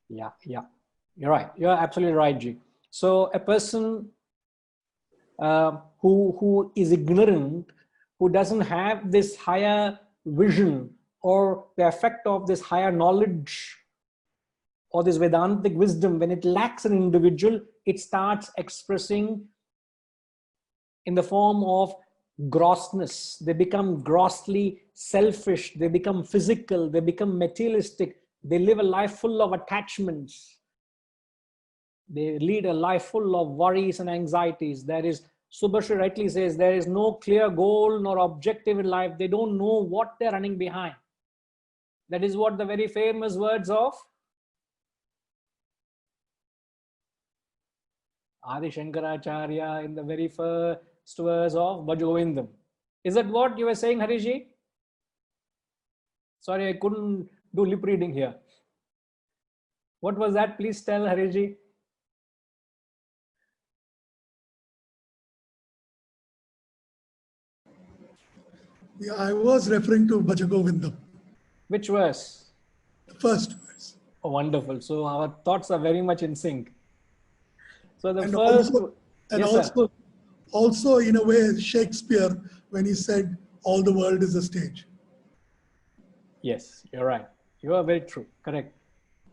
Yeah. You're right. You're absolutely right, G. So a person who is ignorant, who doesn't have this higher vision or the effect of this higher knowledge or this Vedantic wisdom, when it lacks an individual, it starts expressing in the form of grossness. They become grossly selfish. They become physical. They become materialistic. They live a life full of attachments. They lead a life full of worries and anxieties. There is, Subhashri rightly says, there is no clear goal nor objective in life. They don't know what they're running behind. That is what the very famous words of Adi Shankaracharya in the very first verse of Bhajagovindam. Is that what you were saying, Harishji? Sorry, I couldn't do lip reading here. What was that? Please tell, Harishji. Yeah, I was referring to Bhajagovindam. Which verse? The first verse. Oh, wonderful. So our thoughts are very much in sync. So the And first, also, and yes, sir. also in a way, Shakespeare, when he said, all the world is a stage. Yes, you're right. You are very true. Correct.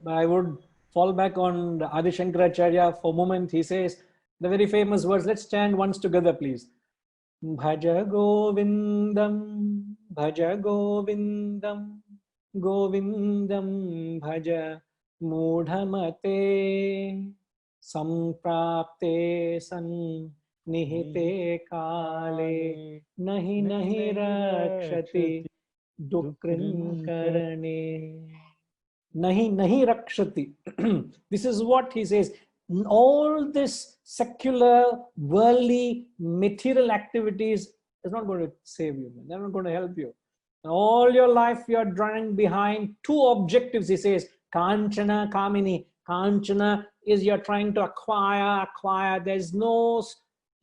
But I would fall back on the Adi Shankaracharya for a moment. He says the very famous words. Let's chant once together, please. Bhaja Govindam, Bhaja Govindam, Govindam Bhaja Mudhamate, Samprapte San Nihite Kale, Nahi Nahi Rakshati, Dukrin Karane. Nahi Nahi Rakshati. This is what he says. All this secular, worldly, material activities is not going to save you. They're not going to help you. All your life you are running behind two objectives. He says, Kanchana, Kamini. Kanchana is you're trying to acquire. There's no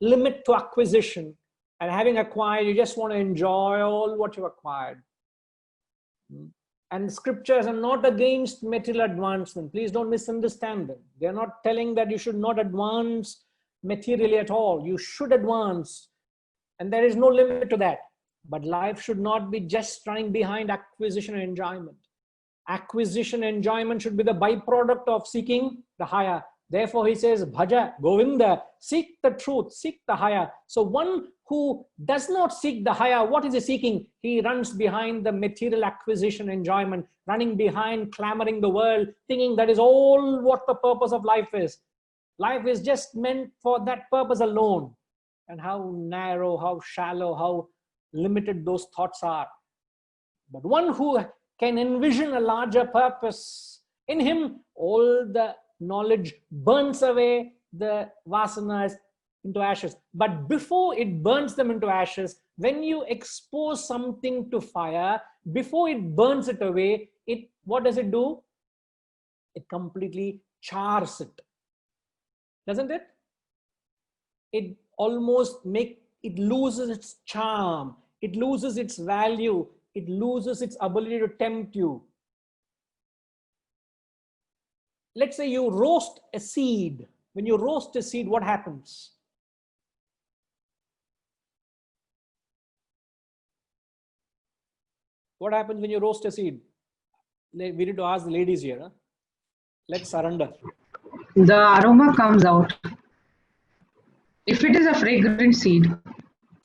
limit to acquisition. And having acquired, you just want to enjoy all what you acquired. And scriptures are not against material advancement. Please don't misunderstand them. They're not telling that you should not advance materially at all. You should advance. And there is no limit to that. But life should not be just running behind acquisition and enjoyment. Acquisition and enjoyment should be the byproduct of seeking the higher. Therefore, he says, Bhaja, Govinda, seek the truth, seek the higher. So one who does not seek the higher, what is he seeking? He runs behind the material acquisition, enjoyment, running behind, clamoring the world, thinking that is all what the purpose of life is. Life is just meant for that purpose alone. And how narrow, how shallow, how limited those thoughts are. But one who can envision a larger purpose, in him all the knowledge burns away the vasanas into ashes. But before it burns them into ashes, when you expose something to fire, before it burns it away, what does it do? It completely chars it. Doesn't it? It almost it loses its charm. It loses its value. It loses its ability to tempt you. Let's say you roast a seed. When you roast a seed, what happens? What happens when you roast a seed? We need to ask the ladies here. Huh? Let's surrender. The aroma comes out. If it is a fragrant seed,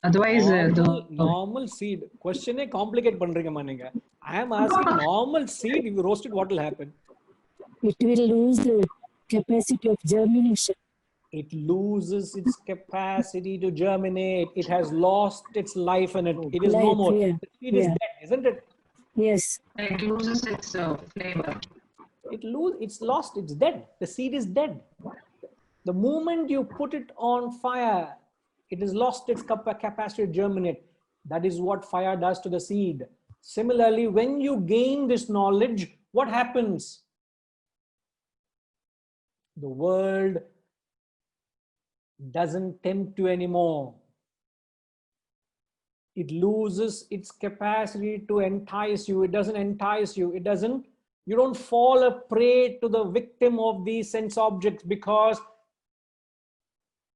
otherwise normal seed. Question is complicate pandringa maninga. I am asking normal seed. If you roast it, what will happen? It will lose the capacity of germination. It loses its capacity to germinate. It has lost its life in it. It is no more. Yeah. The seed is dead, isn't it? Yes. It loses its flavor. It's lost. It's dead. The seed is dead. The moment you put it on fire, it has lost its capacity to germinate. That is what fire does to the seed. Similarly, when you gain this knowledge, what happens? The world doesn't tempt you anymore. It loses its capacity to entice you. It doesn't entice you. You don't fall a prey to the victim of these sense objects because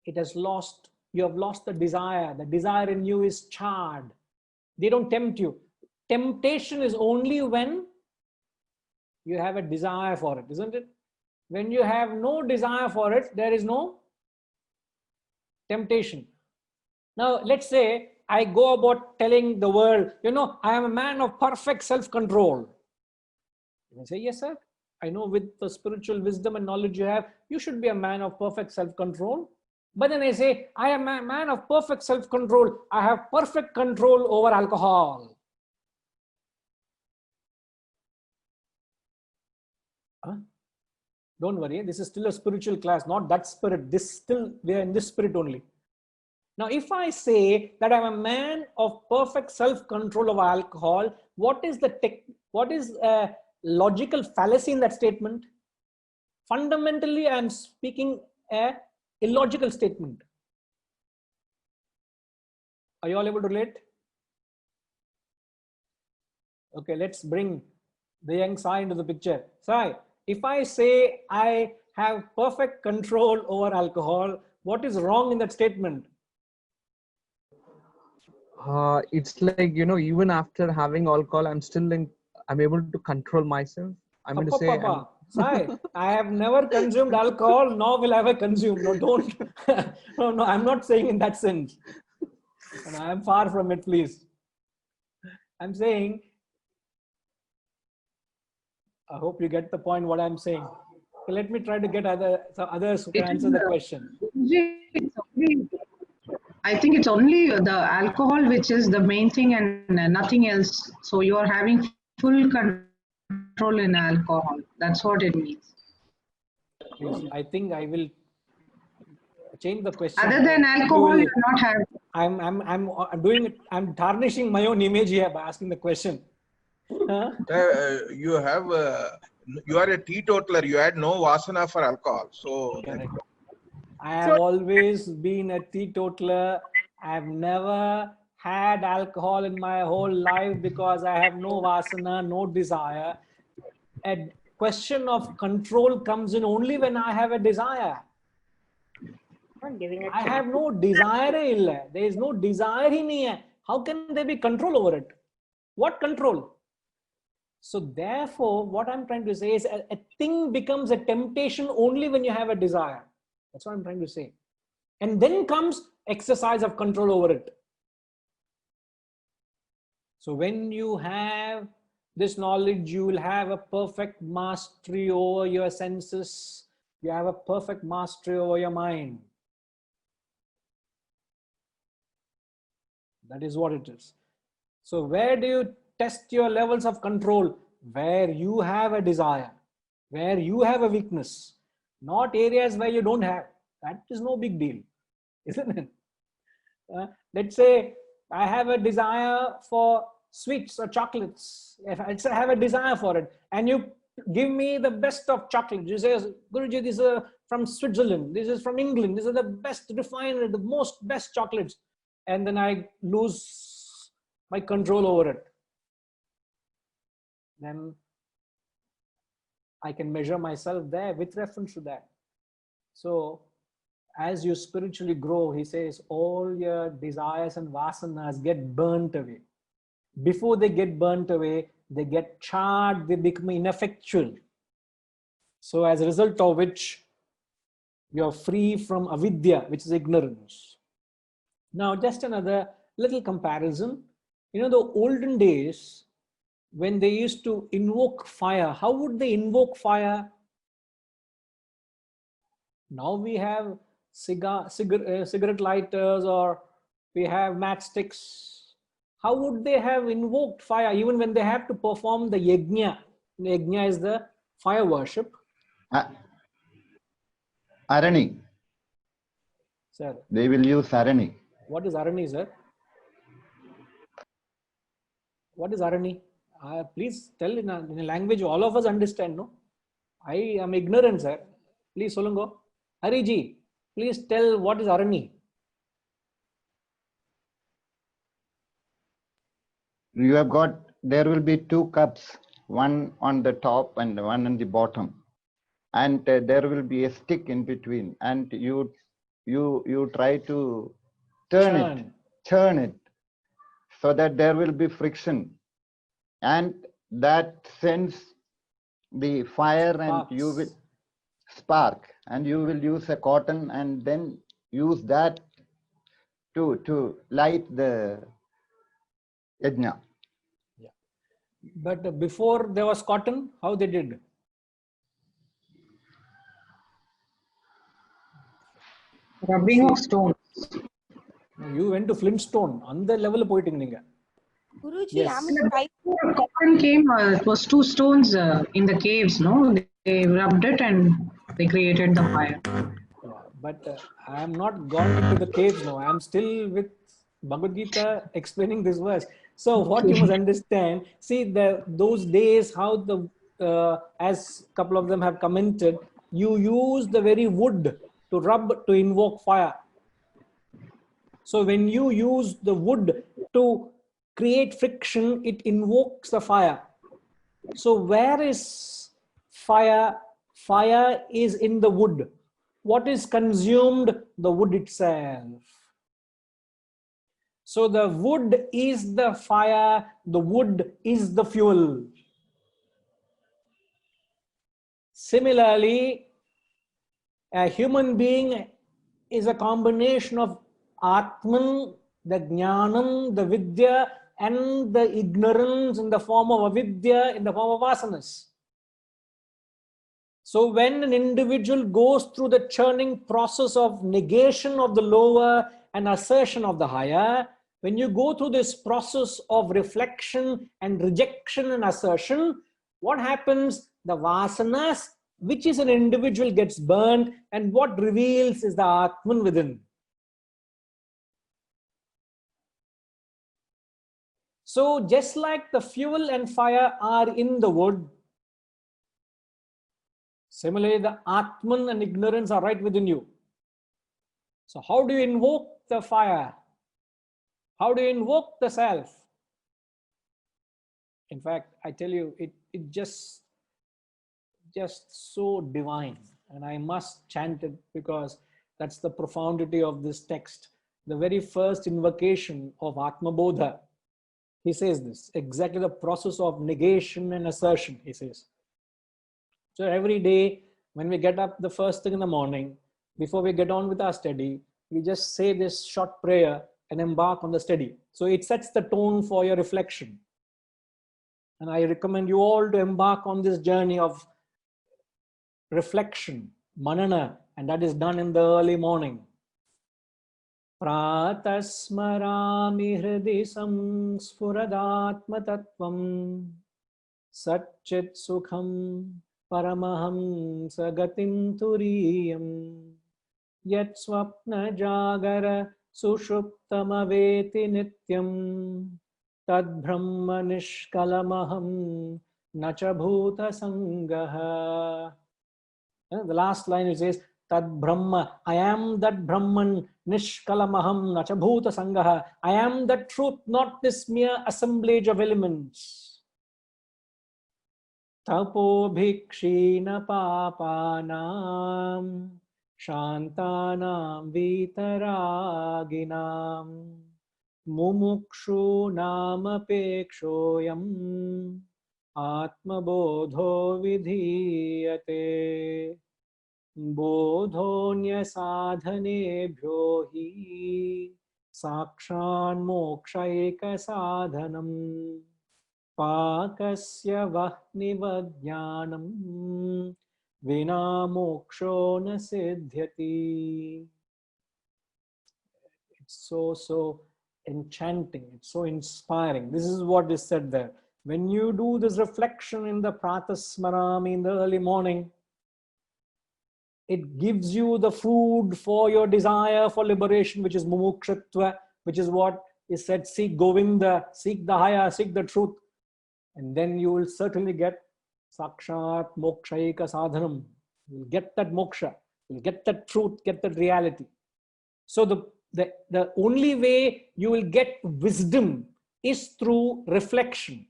you have lost the desire. The desire in you is charred. They don't tempt you. Temptation is only when you have a desire for it, isn't it? When you have no desire for it, there is no temptation. Now, let's say I go about telling the world, I am a man of perfect self-control. You can say, yes, sir. I know with the spiritual wisdom and knowledge you have, you should be a man of perfect self-control. But then I say, I am a man of perfect self-control. I have perfect control over alcohol. Huh? Don't worry, this is still a spiritual class, not that spirit. We are in this spirit only. Now, if I say that I'm a man of perfect self-control over alcohol, what is a logical fallacy in that statement? Fundamentally, I'm speaking a illogical statement. Are you all able to relate? Okay, let's bring the young Sai into the picture. Sai, if I say I have perfect control over alcohol, what is wrong in that statement? It's like, even after having alcohol, I'm able to control myself. I'm going to say, Sai, I have never consumed alcohol, nor will I ever consume. No, don't. No, I'm not saying in that sense. And I am far from it, please. I'm saying, I hope you get the point what I'm saying. Okay, let me try to get others who can answer the question. I think it's only the alcohol which is the main thing and nothing else. So you are having full control in alcohol. That's what it means. Please, I think I will change the question. Other than alcohol, you're not having. I'm doing it. I'm tarnishing my own image here by asking the question. Huh? You are a teetotaler. You had no vasana for alcohol. So correct. I have always been a teetotaler. I've never had alcohol in my whole life because I have no vasana, no desire. A question of control comes in only when I have a desire. I have no desire. There is no desire in here. How can there be control over it? What control? So therefore, what I'm trying to say is a thing becomes a temptation only when you have a desire. That's what I'm trying to say. And then comes exercise of control over it. So when you have this knowledge, you will have a perfect mastery over your senses. You have a perfect mastery over your mind. That is what it is. So where do you test your levels of control? Where you have a desire, where you have a weakness, not areas where you don't have. That is no big deal, isn't it? Let's say I have a desire for sweets or chocolates. If I have a desire for it, and you give me the best of chocolate, you say, Guruji, this is from Switzerland, this is from England, these are the best refined, the most best chocolates, and then I lose my control over it. Then I can measure myself there with reference to that. So as you spiritually grow, he says, all your desires and vasanas get burnt away. Before they get burnt away, they get charred, they become ineffectual. So as a result of which, you're free from avidya, which is ignorance. Now, just another little comparison. The olden days, when they used to invoke fire, how would they invoke fire? Now we have cigarette lighters, or we have matchsticks. How would they have invoked fire even when they have to perform the yajna? The yajna is the fire worship. Arani. Sir. They will use Arani. What is Arani, sir? What is Arani? Please tell in a language all of us understand, no? I am ignorant, sir. Please, Solungo. Hariji, please tell what is Arani. You have got, there will be two cups, one on the top and one on the bottom. And there will be a stick in between, and you try to turn it so that there will be friction, and that sends the fire, and you will spark, and you will use a cotton and then use that to light the yajna. Yeah. But before there was cotton, how they did? Rubbing of stones. You went to Flintstone. On the level poiting. Guruji, yes. Cotton came, it was two stones in the caves, no? They rubbed it and they created the fire. Yeah, but I am not gone into the caves now. I am still with Bhagavad Gita explaining this verse. So what you must understand, see those days, how as a couple of them have commented, you use the very wood to rub to invoke fire. So when you use the wood to create friction, it invokes the fire. So where is fire? Fire is in the wood. What is consumed? The wood itself. So the wood is the fire, the wood is the fuel. Similarly, a human being is a combination of Atman, the Jnanam, the Vidya, and the ignorance in the form of avidya, in the form of vasanas. So when an individual goes through the churning process of negation of the lower and assertion of the higher, when you go through this process of reflection and rejection and assertion, what happens? The vasanas, which is an individual, gets burned, and what reveals is the Atman within. So just like the fuel and fire are in the wood, similarly the Atman and ignorance are right within you. So how do you invoke the fire? How do you invoke the self? In fact, I tell you, it just so divine, and I must chant it because that's the profundity of this text. The very first invocation of Atma Bodha, he says this, exactly the process of negation and assertion, he says. So every day when we get up the first thing in the morning, before we get on with our study, we just say this short prayer and embark on the study. So it sets the tone for your reflection. And I recommend you all to embark on this journey of reflection, manana, and that is done in the early morning. Pratasmarami hridi samsfuradatma tattvam satchit sukham paramaham sagatim turiyam yat swapna jagara sushuptamaveti nityam tad brahma nishkalamaham nacha bhuta sangaha. The last line it says, Tad Brahma, I am that Brahman, Nishkalamaham, Nacha Bhuta Sangaha. I am the truth, not this mere assemblage of elements. Tapo bhikshina papanam, shantanam vitaraginam, mumukshu namapekshoyam, atma bodho vidhiyate. Bodhonya sadhanebhyo hi sakshan mokshaika sadhanam pakasya vahnivajnanam vina moksho na siddhyati. It's so enchanting, it's so inspiring. This is what is said there. When you do this reflection in the pratasmarami in the early morning, it gives you the food for your desire for liberation, which is mumukshutva, which is what is said, seek Govinda, seek the higher, seek the truth. And then you will certainly get sakshat mokshaika sadhanam. You'll get that moksha, you'll get that truth, get that reality. So the only way you will get wisdom is through reflection.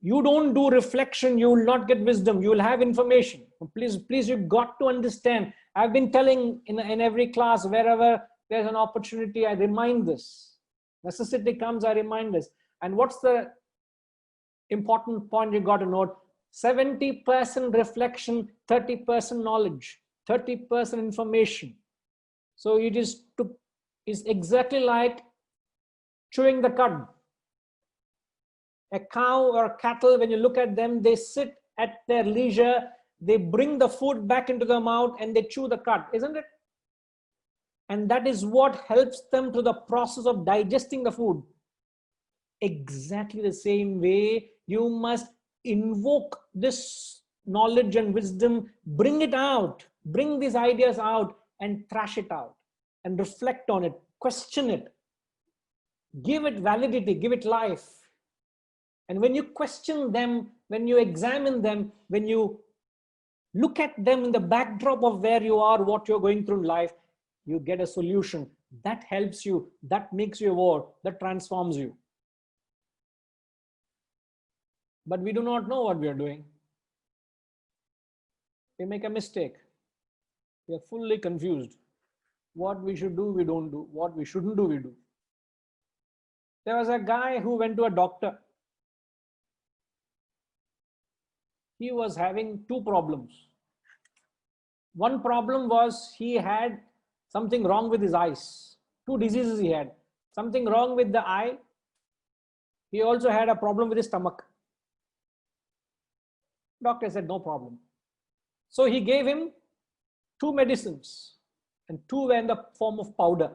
You don't do reflection, you will not get wisdom. You will have information. Please, you've got to understand. I've been telling in every class, wherever there's an opportunity, I remind this. Necessity comes, I remind this. And what's the important point you got to note? 70% reflection, 30% knowledge, 30% information. So it is exactly like chewing the cud. A cow or cattle, when you look at them, they sit at their leisure, they bring the food back into their mouth and they chew the cud, isn't it? And that is what helps them to the process of digesting the food. Exactly the same way, you must invoke this knowledge and wisdom, bring it out, bring these ideas out and thrash it out and reflect on it, question it, give it validity, give it life. And when you question them, when you examine them, when you look at them in the backdrop of where you are, what you're going through in life, you get a solution. That helps you, that makes you evolve, that transforms you. but we do not know what we are doing. We make a mistake. We are fully confused. What we should do, we don't do. What we shouldn't do, we do. There was a guy who went to a doctor. He was having two problems. One problem was he had something wrong with his eyes. Two diseases he had. Something wrong with the eye. He also had a problem with his stomach. Doctor said, no problem. So he gave him two medicines, and two were in the form of powder.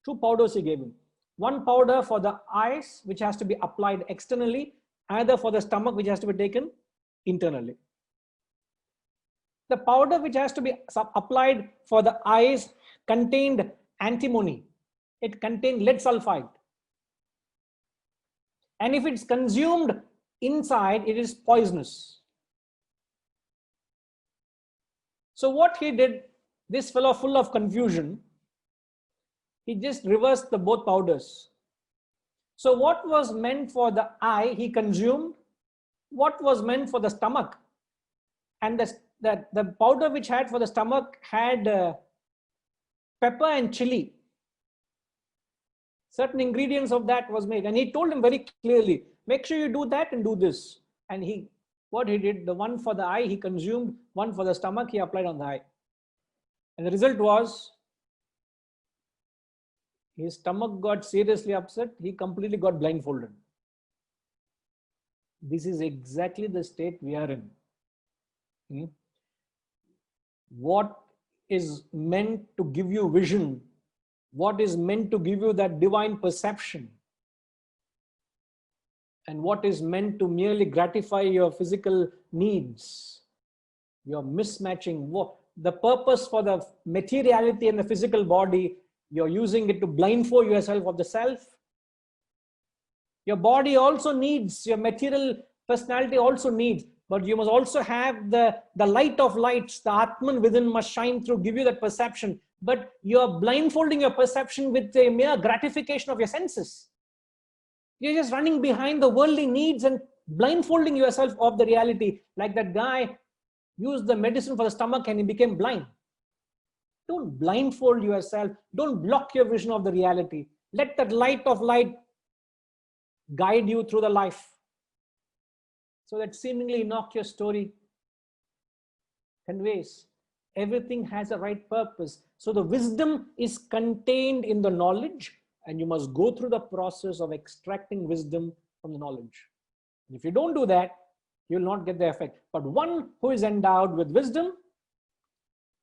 Two powders he gave him. One powder for the eyes, which has to be applied externally, another for the stomach, which has to be taken internally. The powder which has to be applied for the eyes contained antimony. It contained lead sulfide. And if it's consumed inside, it is poisonous. So what he did, this fellow full of confusion, he just reversed the both powders. So what was meant for the eye, he consumed. What was meant for the stomach, and the powder which had for the stomach had pepper and chili. Certain ingredients of that was made, and he told him very clearly, make sure you do that and do this. And what he did, the one for the eye he consumed, one for the stomach he applied on the eye. And the result was, his stomach got seriously upset. He completely got blindfolded. This is exactly the state we are in. What is meant to give you vision, what is meant to give you that divine perception, and what is meant to merely gratify your physical needs, you're mismatching. The purpose for the materiality and the physical body, you're using it to blindfold yourself of the self. Your body also needs, your material personality also needs, but you must also have the light of lights, the Atman within must shine through, give you that perception. But you're blindfolding your perception with a mere gratification of your senses. You're just running behind the worldly needs and blindfolding yourself of the reality. Like that guy used the medicine for the stomach and he became blind. Don't blindfold yourself. Don't block your vision of the reality. Let that light of light guide you through the life. So that seemingly innocuous story conveys everything has a right purpose. So the wisdom is contained in the knowledge, and you must go through the process of extracting wisdom from the knowledge. If you don't do that, you'll not get the effect. But one who is endowed with wisdom,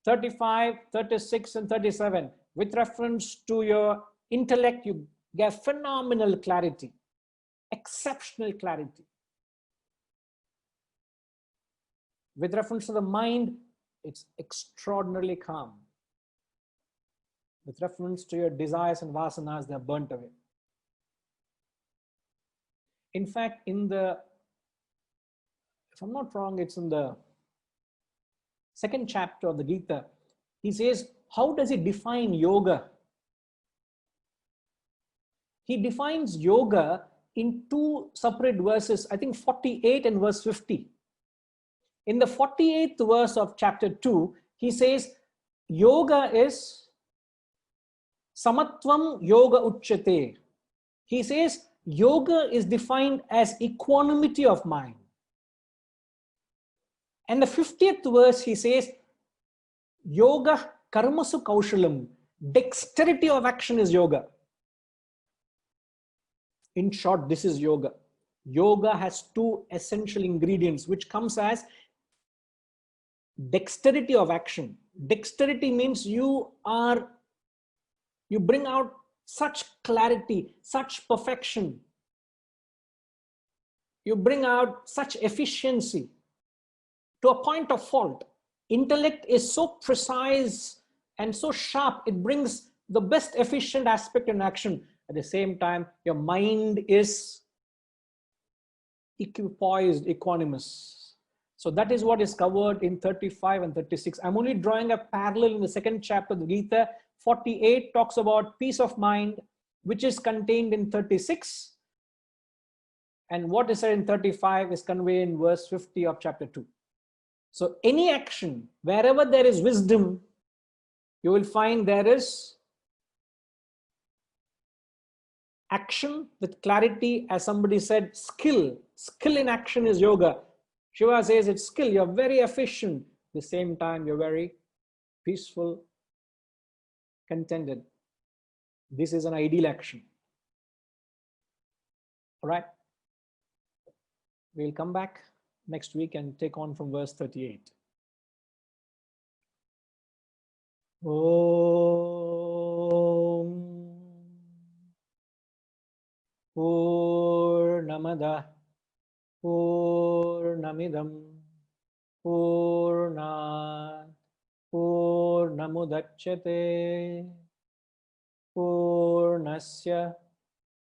35, 36, and 37, with reference to your intellect, you get phenomenal clarity, exceptional clarity. With reference to the mind, it's extraordinarily calm. With reference to your desires and vasanas, they're burnt away. In fact, if I'm not wrong, it's in the second chapter of the Gita, he says, how does he define yoga? He defines yoga in two separate verses, I think 48 and verse 50. In the 48th verse of chapter 2, he says, yoga is samatvam yoga uchyate. He says, yoga is defined as equanimity of mind. And the 50th verse, he says, yoga karmasu kaushalam. Dexterity of action is yoga. In short, this is yoga. Yoga has two essential ingredients, which comes as dexterity of action. Dexterity means you bring out such clarity, such perfection. You bring out such efficiency to a point of fault. Intellect is so precise and so sharp, it brings the best efficient aspect in action. At the same time, your mind is equipoised, equanimous. So that is what is covered in 35 and 36. I'm only drawing a parallel in the second chapter of the Gita. 48 talks about peace of mind, which is contained in 36. And what is said in 35 is conveyed in verse 50 of chapter 2. So any action, wherever there is wisdom, you will find there is action with clarity. As somebody said, skill. Skill in action is yoga. Shiva says it's skill. You're very efficient. At the same time, you're very peaceful, contented. This is an ideal action. All right. We'll come back next week and take on from verse 38. Om Purnamada Purnamidam Purnat Purnamudachyate Purnasya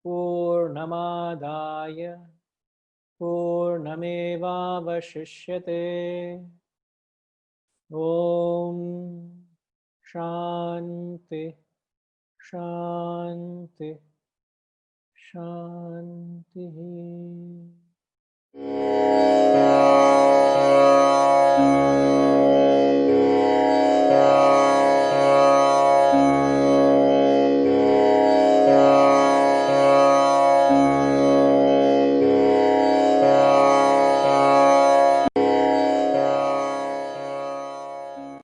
Purnamadaya Purnamevavashishyate. Om Shanti Shanti Shanti.